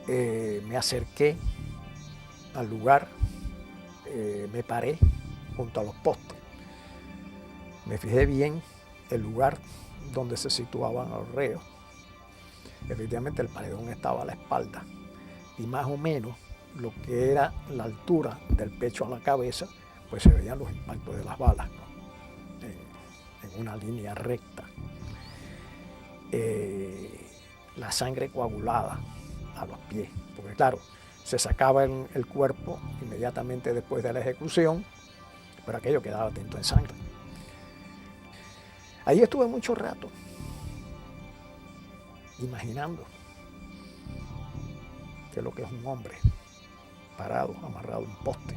Me acerqué al lugar, me paré junto a los postes. Me fijé bien el lugar donde se situaban los reos. Efectivamente el paredón estaba a la espalda y más o menos lo que era la altura del pecho a la cabeza, pues se veían los impactos de las balas, ¿no? En una línea recta. La sangre coagulada a los pies, porque claro, se sacaba el cuerpo inmediatamente después de la ejecución, pero aquello quedaba tinto en sangre. Ahí estuve mucho rato, imaginando qué es lo que es un hombre parado, amarrado a un poste,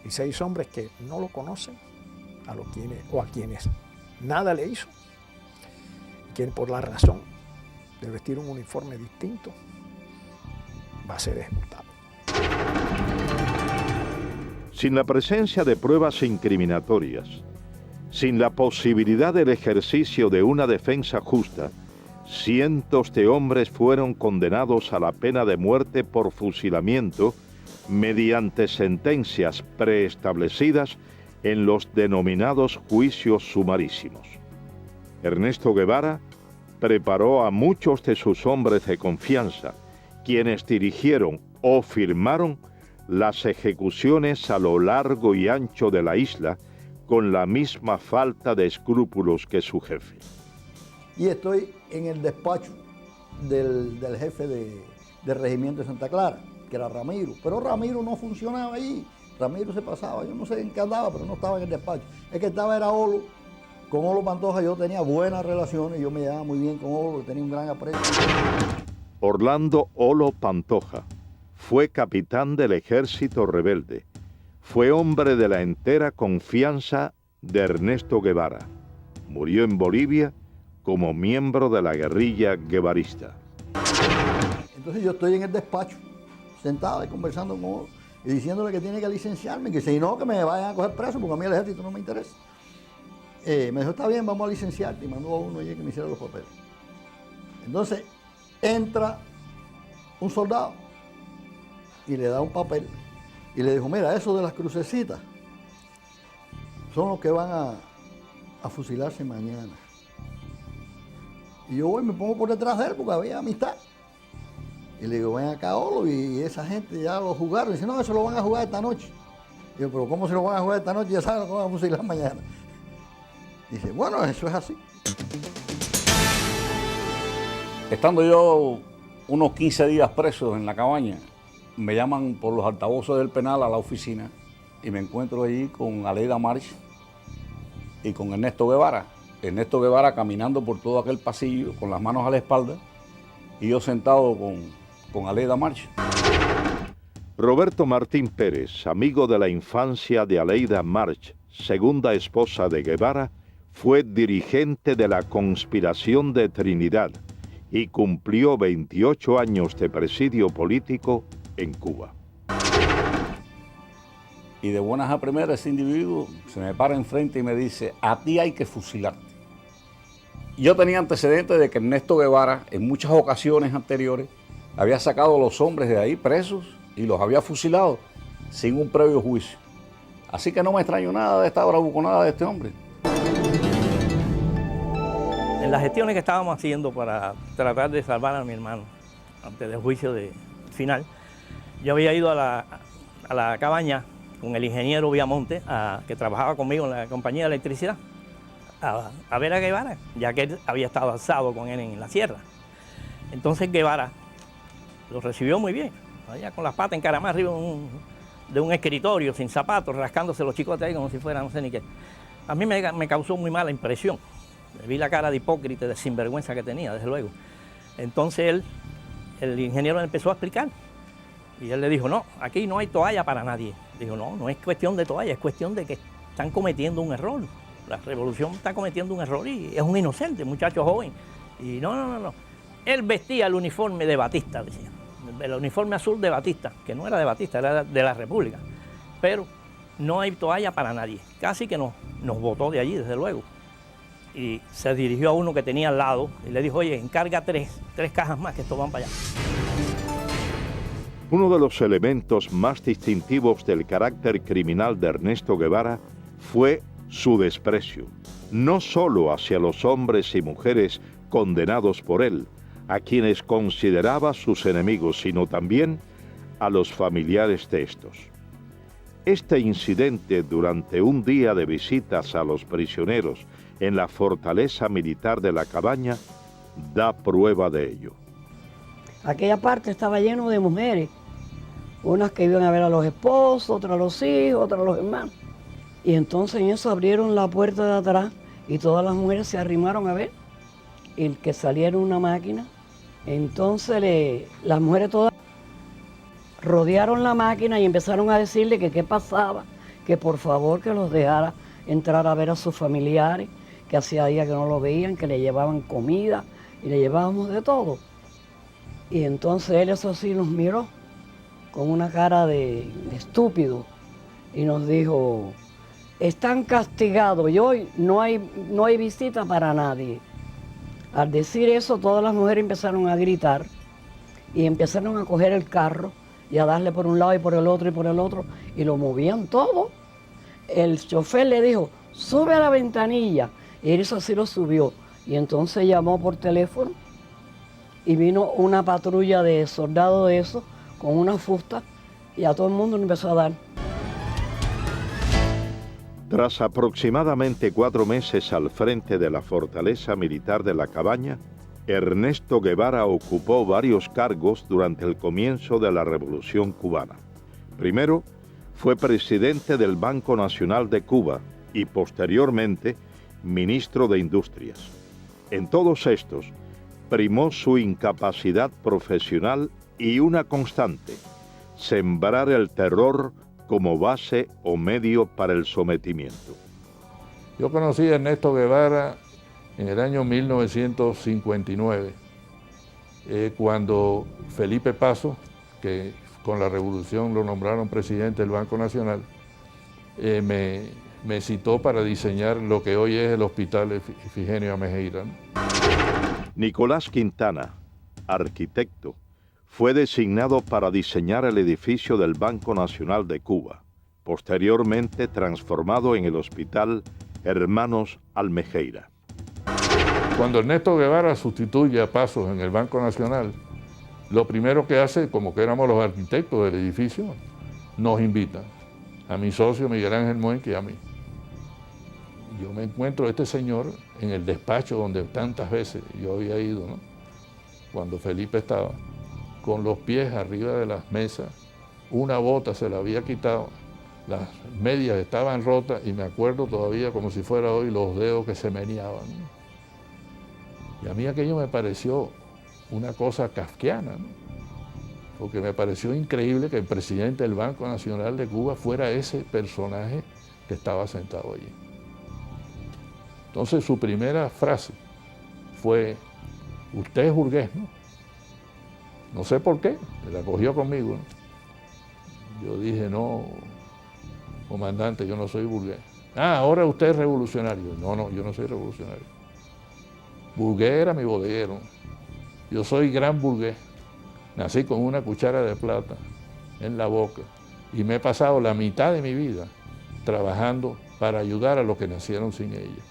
y 6 hombres que no lo conocen, a quienes nada le hizo, quien por la razón de vestir un uniforme distinto va a ser ejecutado.
Sin la presencia de pruebas incriminatorias, sin la posibilidad del ejercicio de una defensa justa, cientos de hombres fueron condenados a la pena de muerte por fusilamiento mediante sentencias preestablecidas en los denominados juicios sumarísimos. Ernesto Guevara preparó a muchos de sus hombres de confianza, quienes dirigieron o firmaron las ejecuciones a lo largo y ancho de la isla con la misma falta de escrúpulos que su jefe.
Y estoy en el despacho del jefe del regimiento de Santa Clara, que era Ramiro. Pero Ramiro no funcionaba allí. Ramiro se pasaba, yo no sé en qué andaba, pero no estaba en el despacho. El que estaba era Olo. Con Olo Pantoja yo tenía buenas relaciones, yo me llevaba muy bien con Olo, tenía un gran aprecio.
Orlando Olo Pantoja fue capitán del ejército rebelde. Fue hombre de la entera confianza de Ernesto Guevara. Murió en Bolivia como miembro de la guerrilla guevarista.
Entonces yo estoy en el despacho, sentado y conversando con Olo, y diciéndole que tiene que licenciarme, que si no, que me vayan a coger preso, porque a mí el ejército no me interesa. Me dijo, está bien, vamos a licenciarte, y mandó a uno allí que me hiciera los papeles. Entonces entra un soldado y le da un papel y le dijo, mira, eso de las crucecitas son los que van a fusilarse mañana. Y yo voy y me pongo por detrás de él porque había amistad. Y le digo, ven acá, Olo, y esa gente ya lo jugaron. Y dice, no, eso lo van a jugar esta noche. Y yo, pero ¿cómo se lo van a jugar esta noche? Ya saben lo que van a fusilar mañana. Y dice, bueno, eso es así.
Estando yo unos 15 días preso en la cabaña, me llaman por los altavoces del penal a la oficina y me encuentro allí con Aleida March y con Ernesto Guevara. Ernesto Guevara caminando por todo aquel pasillo con las manos a la espalda y yo sentado con Aleida March.
Roberto Martín Pérez, amigo de la infancia de Aleida March, segunda esposa de Guevara, fue dirigente de la conspiración de Trinidad y cumplió 28 años de presidio político en Cuba.
Y de buenas a primeras ese individuo se me para enfrente y me dice, a ti hay que fusilarte. Yo tenía antecedentes de que Ernesto Guevara en muchas ocasiones anteriores había sacado a los hombres de ahí presos y los había fusilado sin un previo juicio. Así que no me extraño nada de esta bravuconada de este hombre.
En las gestiones que estábamos haciendo para tratar de salvar a mi hermano antes del juicio final, yo había ido a la cabaña con el ingeniero Viamonte, que trabajaba conmigo en la compañía de electricidad, a ver a Guevara, ya que él había estado alzado con él en la sierra. Entonces Guevara lo recibió muy bien, allá con las patas encaramadas arriba de un escritorio, sin zapatos, rascándose los chicotes ahí como si fuera no sé ni qué. A mí me causó muy mala impresión. Vi la cara de hipócrita y de sinvergüenza que tenía, desde luego. Entonces el ingeniero empezó a explicar. Y él le dijo, no, aquí no hay toalla para nadie. Dijo, no es cuestión de toalla, es cuestión de que están cometiendo un error. La revolución está cometiendo un error y es un inocente, muchacho joven. Y no. Él vestía el uniforme de Batista, decía. El uniforme azul de Batista, que no era de Batista, era de la República. Pero no hay toalla para nadie. Casi que nos botó de allí, desde luego. Y se dirigió a uno que tenía al lado y le dijo, oye, encarga tres cajas más que estos van para allá.
Uno de los elementos más distintivos del carácter criminal de Ernesto Guevara fue su desprecio, no solo hacia los hombres y mujeres condenados por él, a quienes consideraba sus enemigos, sino también a los familiares de estos. Este incidente durante un día de visitas a los prisioneros en la fortaleza militar de La Cabaña da prueba de ello.
Aquella parte estaba lleno de mujeres, unas que iban a ver a los esposos, otras a los hijos, otras a los hermanos. Y entonces en eso abrieron la puerta de atrás y todas las mujeres se arrimaron a ver y que saliera una máquina. Entonces las mujeres todas rodearon la máquina y empezaron a decirle que qué pasaba, que por favor que los dejara entrar a ver a sus familiares, que hacía días que no lo veían, que le llevaban comida y le llevábamos de todo. Y entonces él eso sí nos miró con una cara de estúpido y nos dijo, están castigados y hoy no hay visita para nadie. Al decir eso, todas las mujeres empezaron a gritar y empezaron a coger el carro y a darle por un lado y por el otro y lo movían todo. El chofer le dijo, sube a la ventanilla, y eso sí lo subió. Y entonces llamó por teléfono y vino una patrulla de soldados de esos con una fusta y a todo el mundo le empezó a dar.
Tras aproximadamente 4 meses al frente de la fortaleza militar de La Cabaña, Ernesto Guevara ocupó varios cargos durante el comienzo de la Revolución Cubana. Primero, fue presidente del Banco Nacional de Cuba y posteriormente ministro de Industrias. En todos estos, primó su incapacidad profesional y una constante, sembrar el terror como base o medio para el sometimiento.
Yo conocí a Ernesto Guevara en el año 1959, cuando Felipe Paso, que con la revolución lo nombraron presidente del Banco Nacional, me citó para diseñar lo que hoy es el Hospital Ifigenia Mejeira, ¿no?
Nicolás Quintana, arquitecto, fue designado para diseñar el edificio del Banco Nacional de Cuba, posteriormente transformado en el Hospital Hermanos Almejeira.
Cuando Ernesto Guevara sustituye a Pasos en el Banco Nacional, lo primero que hace, como que éramos los arquitectos del edificio, nos invita a mi socio Miguel Ángel Moenque y a mí. Yo me encuentro a este señor en el despacho donde tantas veces yo había ido, ¿no? Cuando Felipe estaba, con los pies arriba de las mesas, una bota se la había quitado, las medias estaban rotas y me acuerdo todavía como si fuera hoy los dedos que se meneaban, ¿no? Y a mí aquello me pareció una cosa kafkiana, ¿no? Porque me pareció increíble que el presidente del Banco Nacional de Cuba fuera ese personaje que estaba sentado allí. Entonces su primera frase fue, usted es burgués, ¿no? No sé por qué, la cogió conmigo, ¿no? Yo dije, no, comandante, yo no soy burgués. Ah, ahora usted es revolucionario. No, yo no soy revolucionario. Burgués era mi bodeguero. Yo soy gran burgués. Nací con una cuchara de plata en la boca y me he pasado la mitad de mi vida trabajando para ayudar a los que nacieron sin ella.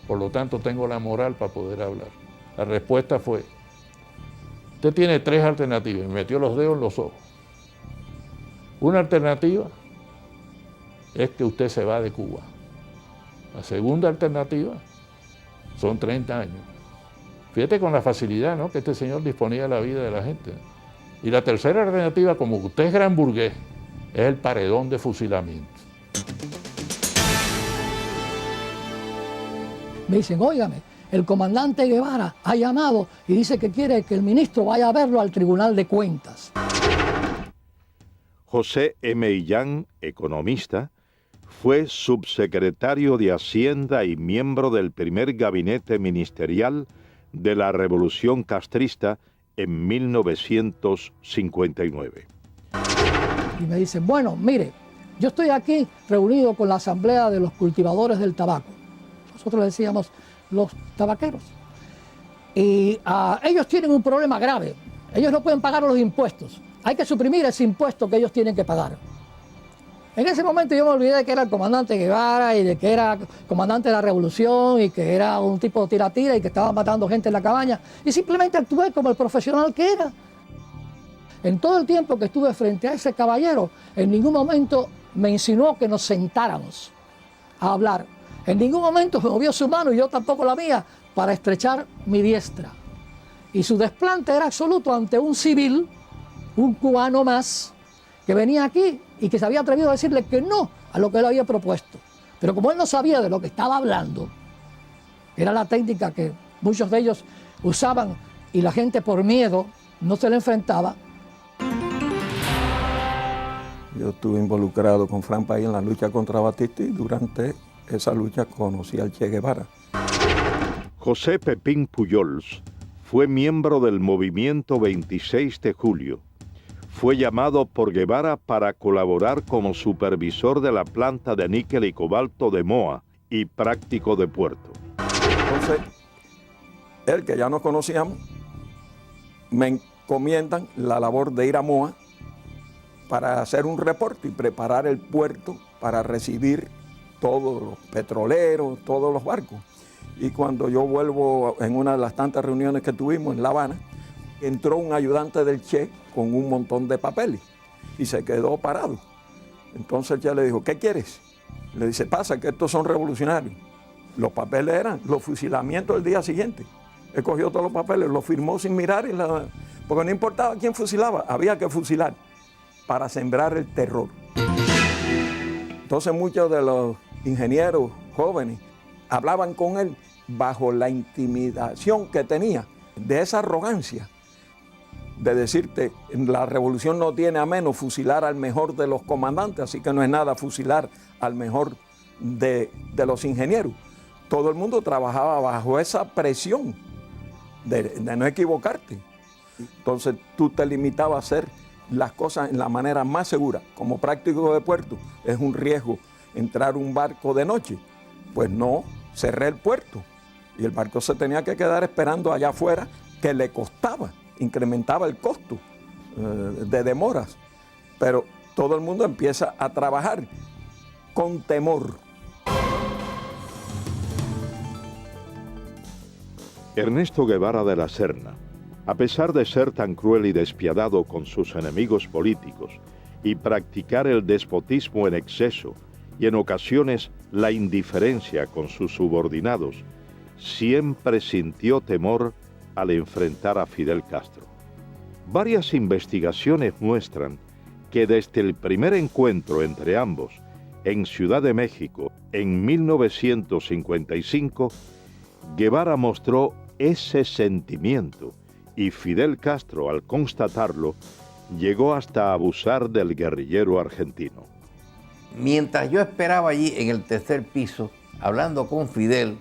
Por lo tanto, tengo la moral para poder hablar. La respuesta fue, usted tiene 3 alternativas, y me metió los dedos en los ojos. Una alternativa es que usted se va de Cuba. La segunda alternativa son 30 años. Fíjate con la facilidad, ¿no?, que este señor disponía de la vida de la gente. Y la tercera alternativa, como usted es gran burgués, es el paredón de fusilamiento.
Me dicen, óigame, el comandante Guevara ha llamado y dice que quiere que el ministro vaya a verlo al Tribunal de Cuentas.
José M. Illán, economista, fue subsecretario de Hacienda y miembro del primer gabinete ministerial de la Revolución Castrista en 1959.
Y me dicen, bueno, mire, yo estoy aquí reunido con la Asamblea de los Cultivadores del Tabaco. Nosotros le decíamos los tabaqueros. Y ellos tienen un problema grave. Ellos no pueden pagar los impuestos. Hay que suprimir ese impuesto que ellos tienen que pagar. En ese momento yo me olvidé de que era el comandante Guevara y de que era comandante de la revolución y que era un tipo de tira-tira y que estaba matando gente en la cabaña. Y simplemente actué como el profesional que era. En todo el tiempo que estuve frente a ese caballero, en ningún momento me insinuó que nos sentáramos a hablar. En ningún momento me movió su mano y yo tampoco la mía para estrechar mi diestra. Y su desplante era absoluto ante un civil, un cubano más, que venía aquí y que se había atrevido a decirle que no a lo que él había propuesto. Pero como él no sabía de lo que estaba hablando, era la técnica que muchos de ellos usaban y la gente por miedo no se le enfrentaba.
Yo estuve involucrado con Fran País en la lucha contra Batista y durante esa lucha conocí al Che Guevara.
José Pepín Pujols fue miembro del movimiento 26 de julio. Fue llamado por Guevara para colaborar como supervisor de la planta de níquel y cobalto de Moa y práctico de puerto.
Entonces, él, que ya nos conocíamos, me encomiendan la labor de ir a Moa para hacer un reporte y preparar el puerto para recibir todos los petroleros, todos los barcos. Y cuando yo vuelvo en una de las tantas reuniones que tuvimos en La Habana, entró un ayudante del Che con un montón de papeles y se quedó parado. Entonces el Che le dijo, ¿qué quieres? Le dice, pasa que estos son revolucionarios. Los papeles eran los fusilamientos del día siguiente. Él cogió todos los papeles, los firmó sin mirar, porque no importaba quién fusilaba, había que fusilar para sembrar el terror. Entonces muchos de los ingenieros jóvenes hablaban con él bajo la intimidación que tenía de esa arrogancia de decirte, la revolución no tiene a menos fusilar al mejor de los comandantes, así que no es nada fusilar al mejor de los ingenieros. Todo el mundo trabajaba bajo esa presión de no equivocarte. Entonces tú te limitabas a hacer las cosas en la manera más segura. Como práctico de puerto, es un riesgo entrar un barco de noche. Pues no, cerré el puerto y el barco se tenía que quedar esperando allá afuera, que le costaba, incrementaba el costo de demoras. Pero todo el mundo empieza a trabajar con temor.
Ernesto Guevara de la Serna, a pesar de ser tan cruel y despiadado con sus enemigos políticos y practicar el despotismo en exceso y en ocasiones la indiferencia con sus subordinados, siempre sintió temor al enfrentar a Fidel Castro. Varias investigaciones muestran que desde el primer encuentro entre ambos en Ciudad de México en 1955, Guevara mostró ese sentimiento y Fidel Castro, al constatarlo, llegó hasta abusar del guerrillero argentino.
Mientras yo esperaba allí en el tercer piso, hablando con Fidel,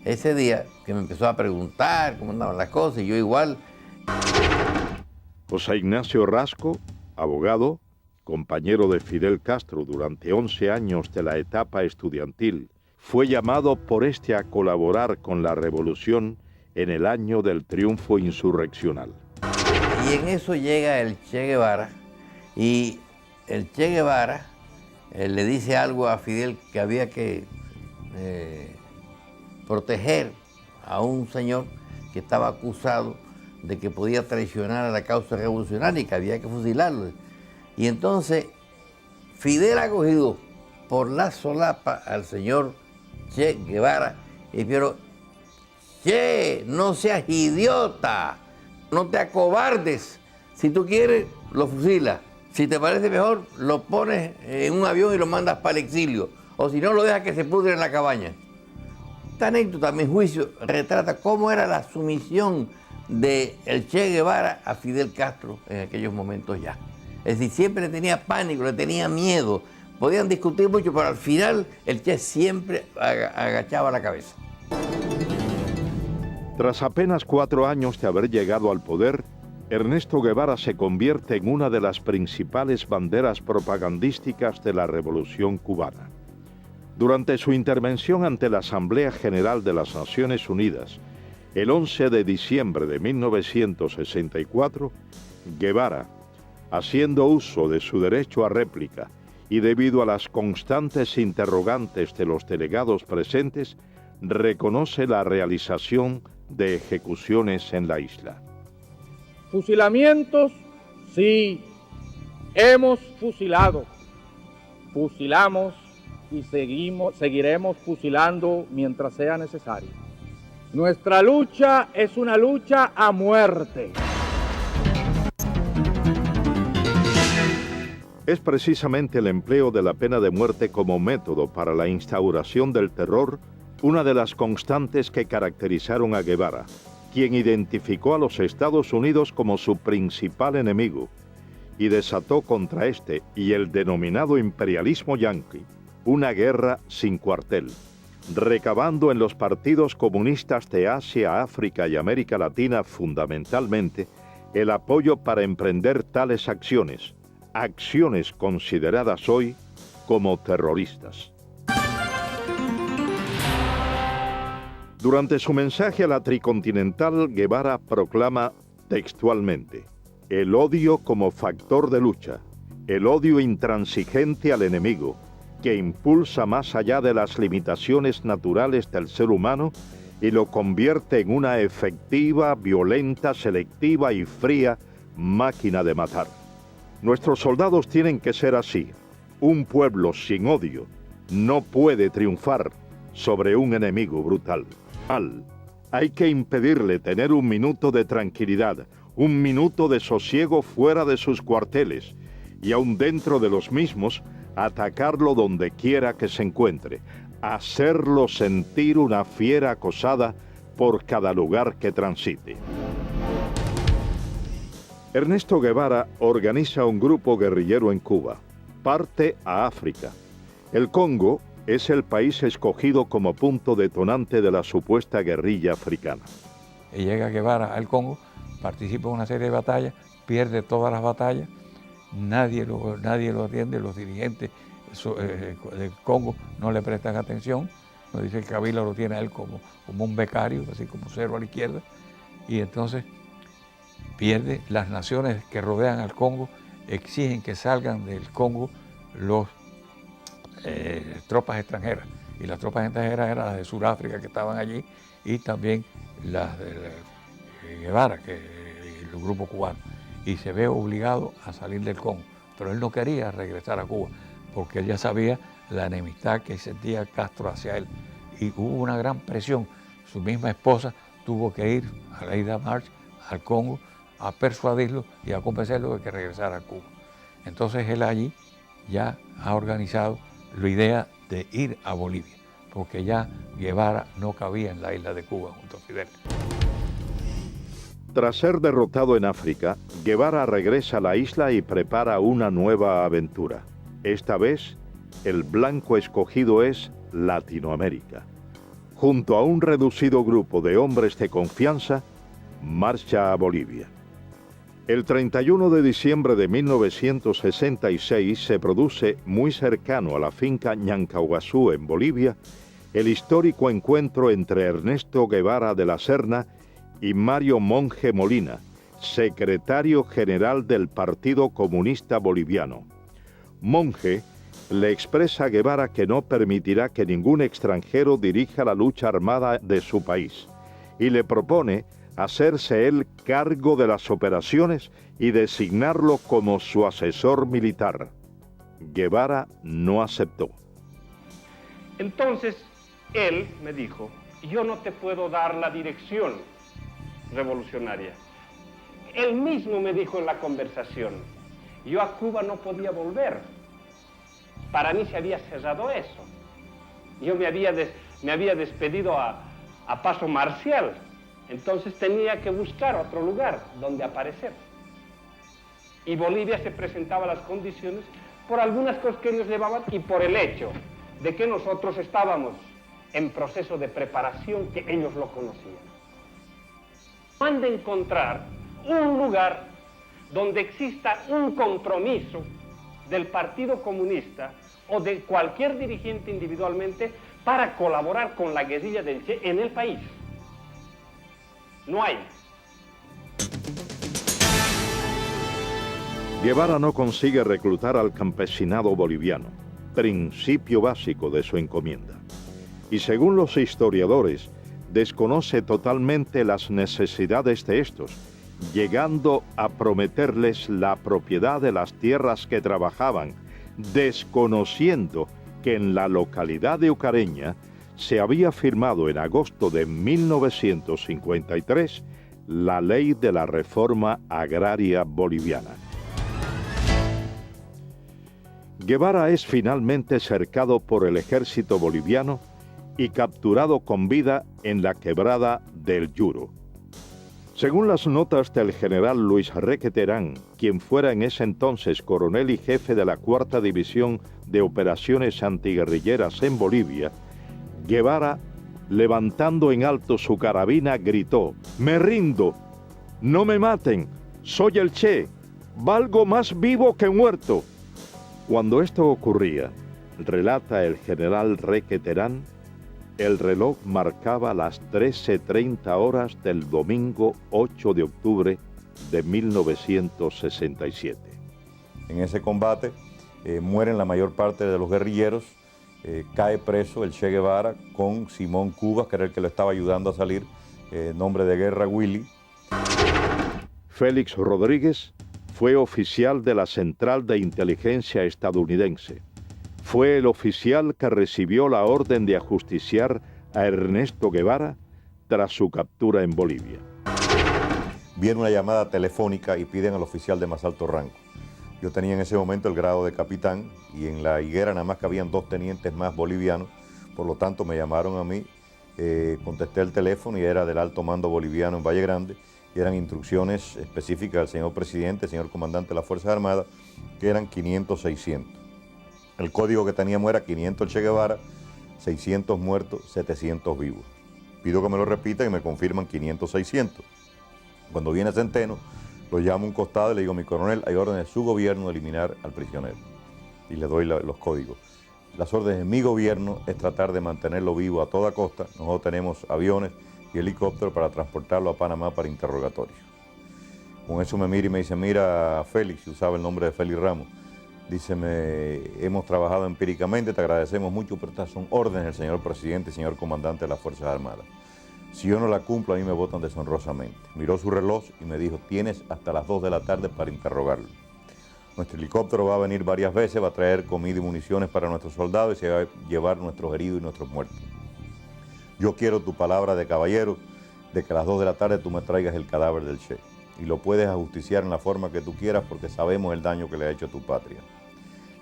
ese día que me empezó a preguntar cómo andaban las cosas, y yo igual.
José Ignacio Rasco, abogado, compañero de Fidel Castro durante 11 años de la etapa estudiantil, fue llamado por este a colaborar con la revolución en el año del triunfo insurreccional.
Y en eso llega el Che Guevara, y el Che Guevara le dice algo a Fidel que había que proteger a un señor que estaba acusado de que podía traicionar a la causa revolucionaria y que había que fusilarlo. Y entonces Fidel ha cogido por la solapa al señor Che Guevara y pero Che, no seas idiota, no te acobardes. Si tú quieres, lo fusilas. Si te parece mejor, lo pones en un avión y lo mandas para el exilio. O si no, lo dejas que se pudre en la cabaña. Esta anécdota, a mi juicio, retrata cómo era la sumisión de el Che Guevara a Fidel Castro en aquellos momentos ya. Es decir, siempre le tenía pánico, le tenía miedo. Podían discutir mucho, pero al final el Che siempre agachaba la cabeza.
Tras apenas 4 años de haber llegado al poder, Ernesto Guevara se convierte en una de las principales banderas propagandísticas de la Revolución cubana. Durante su intervención ante la Asamblea General de las Naciones Unidas, el 11 de diciembre de 1964, Guevara, haciendo uso de su derecho a réplica y debido a las constantes interrogantes de los delegados presentes, reconoce la realización de ejecuciones en la isla.
Fusilamientos, sí, hemos fusilado, fusilamos y seguiremos fusilando mientras sea necesario. Nuestra lucha es una lucha a muerte.
Es precisamente el empleo de la pena de muerte como método para la instauración del terror una de las constantes que caracterizaron a Guevara, quien identificó a los Estados Unidos como su principal enemigo y desató contra este y el denominado imperialismo yanqui una guerra sin cuartel, recabando en los partidos comunistas de Asia, África y América Latina fundamentalmente el apoyo para emprender tales acciones, acciones consideradas hoy como terroristas. Durante su mensaje a la Tricontinental, Guevara proclama textualmente: el odio como factor de lucha, el odio intransigente al enemigo, que impulsa más allá de las limitaciones naturales del ser humano y lo convierte en una efectiva, violenta, selectiva y fría máquina de matar. Nuestros soldados tienen que ser así. Un pueblo sin odio no puede triunfar sobre un enemigo brutal. Hay que impedirle tener un minuto de tranquilidad, un minuto de sosiego fuera de sus cuarteles y aún dentro de los mismos, atacarlo donde quiera que se encuentre, hacerlo sentir una fiera acosada por cada lugar que transite. Ernesto Guevara organiza un grupo guerrillero en Cuba, parte a África. El Congo es el país escogido como punto detonante de la supuesta guerrilla africana.
Y llega Guevara al Congo, participa en una serie de batallas, pierde todas las batallas, nadie lo atiende, los dirigentes del Congo no le prestan atención, nos dice que Kabila lo tiene a él como un becario, así como cero a la izquierda, y entonces pierde. Las naciones que rodean al Congo exigen que salgan del Congo los tropas extranjeras, y las tropas extranjeras eran las de Sudáfrica que estaban allí y también las de Guevara, que el grupo cubano, y se ve obligado a salir del Congo, pero él no quería regresar a Cuba porque él ya sabía la enemistad que sentía Castro hacia él y hubo una gran presión. Su misma esposa tuvo que ir a la Ida March al Congo a persuadirlo y a convencerlo de que regresara a Cuba. Entonces él allí ya ha organizado la idea de ir a Bolivia, porque ya Guevara no cabía en la isla de Cuba junto a Fidel.
Tras ser derrotado en África, Guevara regresa a la isla y prepara una nueva aventura. Esta vez, el blanco escogido es Latinoamérica. Junto a un reducido grupo de hombres de confianza, marcha a Bolivia. El 31 de diciembre de 1966 se produce muy cercano a la finca Ñancauazú en Bolivia el histórico encuentro entre Ernesto Guevara de la Serna y Mario Monge Molina, secretario general del Partido Comunista Boliviano. Monge le expresa a Guevara que no permitirá que ningún extranjero dirija la lucha armada de su país y le propone hacerse él cargo de las operaciones y designarlo como su asesor militar. Guevara no aceptó.
Entonces, él me dijo, yo no te puedo dar la dirección revolucionaria. Él mismo me dijo en la conversación, yo a Cuba no podía volver. Para mí se había cerrado eso. Yo me había despedido a paso marcial. Entonces tenía que buscar otro lugar donde aparecer. Y Bolivia se presentaba las condiciones por algunas cosas que ellos llevaban y por el hecho de que nosotros estábamos en proceso de preparación que ellos lo conocían. Han de encontrar un lugar donde exista un compromiso del Partido Comunista o de cualquier dirigente individualmente para colaborar con la guerrilla del Che en el país. No hay.
Guevara no consigue reclutar al campesinado boliviano, principio básico de su encomienda. Y según los historiadores, desconoce totalmente las necesidades de estos, llegando a prometerles la propiedad de las tierras que trabajaban, desconociendo que en la localidad de Ucareña se había firmado en agosto de 1953 la ley de la reforma agraria boliviana. Guevara es finalmente cercado por el ejército boliviano y capturado con vida en la quebrada del Yuro. Según las notas del general Luis Requeterán, quien fuera en ese entonces coronel y jefe de la 4ª División de Operaciones Antiguerrilleras en Bolivia, Guevara, levantando en alto su carabina, gritó: «Me rindo, no me maten, soy el Che, valgo más vivo que muerto». Cuando esto ocurría, relata el general Requeterán, el reloj marcaba las 13:30 horas del domingo 8 de octubre de 1967.
En ese combate mueren la mayor parte de los guerrilleros, cae preso el Che Guevara con Simón Cubas, que era el que lo estaba ayudando a salir, nombre de guerra Willy.
Félix Rodríguez fue oficial de la Central de Inteligencia estadounidense. Fue el oficial que recibió la orden de ajusticiar a Ernesto Guevara tras su captura en Bolivia.
Viene una llamada telefónica y piden al oficial de más alto rango. Yo tenía en ese momento el grado de capitán y en la higuera nada más que habían 2 tenientes más bolivianos, por lo tanto me llamaron a mí, contesté el teléfono y era del alto mando boliviano en Valle Grande y eran instrucciones específicas del señor presidente, señor comandante de las Fuerzas Armadas, que eran 500-600. El código que teníamos era 500 Che Guevara, 600 muertos, 700 vivos. Pido que me lo repitan y me confirman 500-600. Cuando viene Centeno, lo llamo a un costado y le digo: mi coronel, hay órdenes de su gobierno de eliminar al prisionero. Y le doy los códigos. Las órdenes de mi gobierno es tratar de mantenerlo vivo a toda costa. Nosotros tenemos aviones y helicópteros para transportarlo a Panamá para interrogatorio. Con eso me mira y me dice: mira, Félix, usaba el nombre de Félix Ramos. Dice: hemos trabajado empíricamente, te agradecemos mucho, pero estas son órdenes del señor presidente y señor comandante de las Fuerzas Armadas. Si yo no la cumplo, a mí me votan deshonrosamente. Miró su reloj y me dijo: tienes hasta las 2 de la tarde para interrogarlo. Nuestro helicóptero va a venir varias veces, va a traer comida y municiones para nuestros soldados y se va a llevar nuestros heridos y nuestros muertos. Yo quiero tu palabra de caballero de que a las 2 de la tarde tú me traigas el cadáver del Che. Y lo puedes ajusticiar en la forma que tú quieras porque sabemos el daño que le ha hecho a tu patria.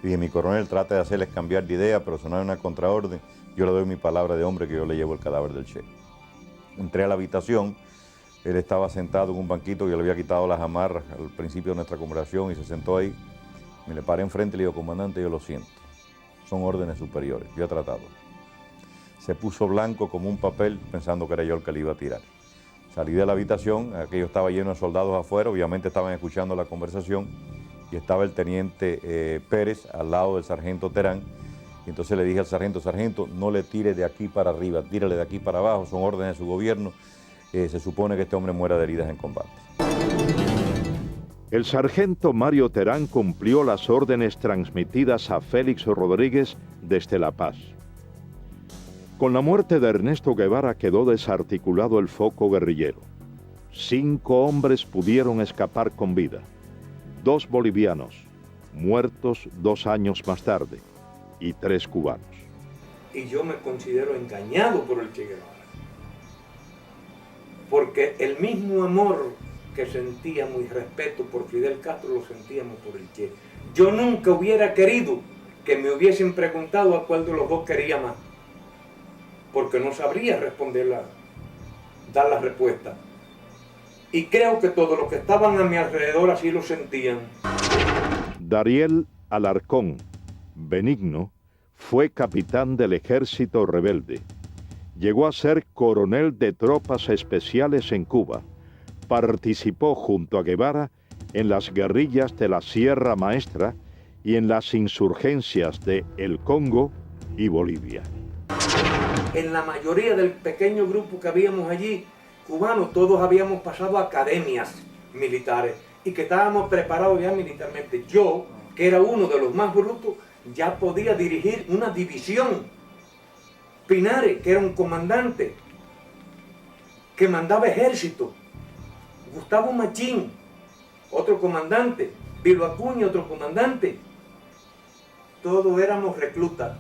Y dije: mi coronel, trate de hacerles cambiar de idea, pero si no hay una contraorden, yo le doy mi palabra de hombre que yo le llevo el cadáver del Che. Entré a la habitación, él estaba sentado en un banquito, yo le había quitado las amarras al principio de nuestra conversación y se sentó ahí. Me le paré enfrente y le digo: comandante, yo lo siento, son órdenes superiores, yo he tratado. Se puso blanco como un papel pensando que era yo el que le iba a tirar. Salí de la habitación, aquello estaba lleno de soldados afuera, obviamente estaban escuchando la conversación y estaba el teniente Pérez al lado del sargento Terán. Y entonces le dije al sargento, sargento, no le tire de aquí para arriba, tírale de aquí para abajo, son órdenes de su gobierno, se supone que este hombre muera de heridas en combate.
El sargento Mario Terán cumplió las órdenes transmitidas a Félix Rodríguez desde La Paz. Con la muerte de Ernesto Guevara quedó desarticulado el foco guerrillero. 5 hombres pudieron escapar con vida. 2 bolivianos, muertos 2 años más tarde, y 3 cubanos.
Y yo me considero engañado por el Che Guevara. Porque el mismo amor que sentíamos y respeto por Fidel Castro lo sentíamos por el Che. Yo nunca hubiera querido que me hubiesen preguntado a cuál de los dos quería más, porque no sabría dar la respuesta. Y creo que todos los que estaban a mi alrededor así lo sentían.
Dariel Alarcón Benigno fue capitán del ejército rebelde. Llegó a ser coronel de tropas especiales en Cuba. Participó junto a Guevara en las guerrillas de la Sierra Maestra y en las insurgencias de El Congo y Bolivia.
En la mayoría del pequeño grupo que habíamos allí, cubanos, todos habíamos pasado academias militares y que estábamos preparados ya militarmente. Yo, que era uno de los más brutos, ya podía dirigir una división. Pinares, que era un comandante, que mandaba ejército. Gustavo Machín, otro comandante. Vilo Acuña, otro comandante. Todos éramos reclutas.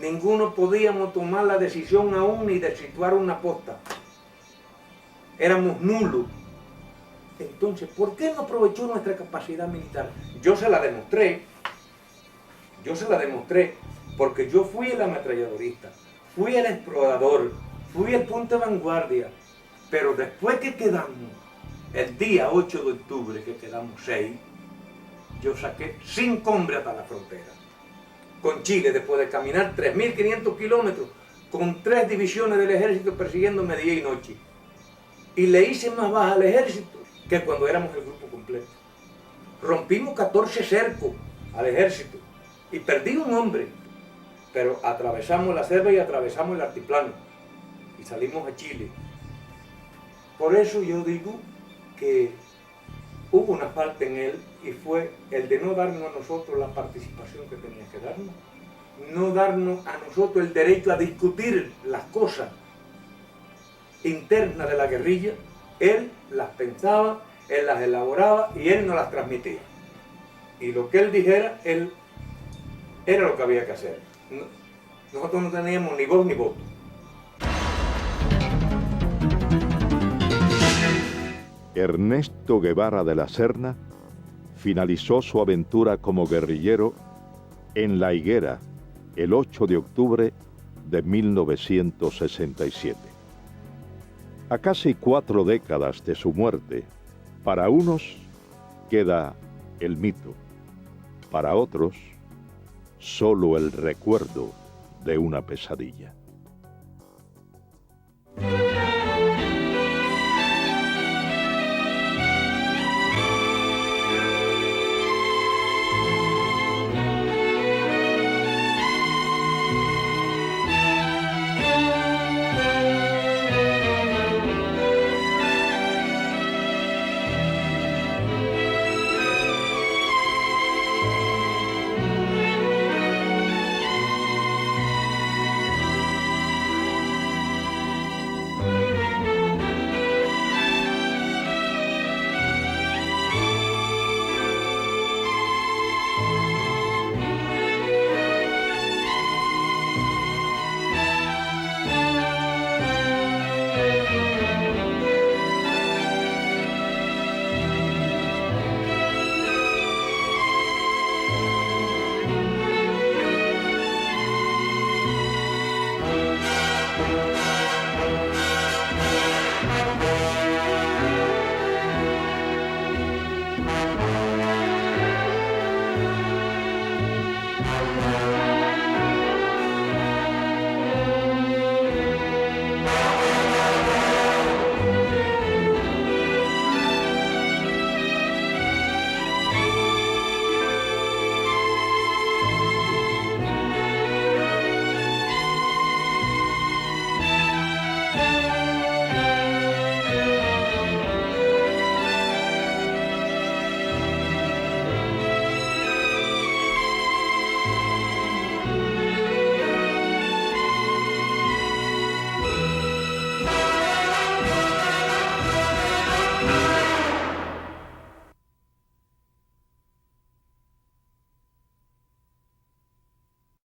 Ninguno podíamos tomar la decisión aún ni de situar una posta. Éramos nulos. Entonces, ¿por qué no aprovechó nuestra capacidad militar? Yo se la demostré. Porque yo fui el ametralladorista, fui el explorador, fui el punto de vanguardia. Pero después que quedamos, el día 8 de octubre, que quedamos 6, yo saqué 5 hombres hasta la frontera. Con Chile, después de caminar 3.500 kilómetros, con 3 divisiones del ejército persiguiéndome día y noche. Y le hice más baja al ejército que cuando éramos el grupo completo. Rompimos 14 cercos al ejército y perdí un hombre. Pero atravesamos la selva y atravesamos el altiplano y salimos a Chile. Por eso yo digo que hubo una falta en él y fue el de no darnos a nosotros la participación que tenía que darnos, no darnos a nosotros el derecho a discutir las cosas internas de la guerrilla. Él las pensaba, él las elaboraba y él nos las transmitía. Y lo que él dijera, él era lo que había que hacer. Nosotros no teníamos ni voz ni voto.
Ernesto Guevara de la Serna finalizó su aventura como guerrillero en La Higuera el 8 de octubre de 1967. A casi 4 décadas de su muerte, para unos queda el mito, para otros solo el recuerdo de una pesadilla.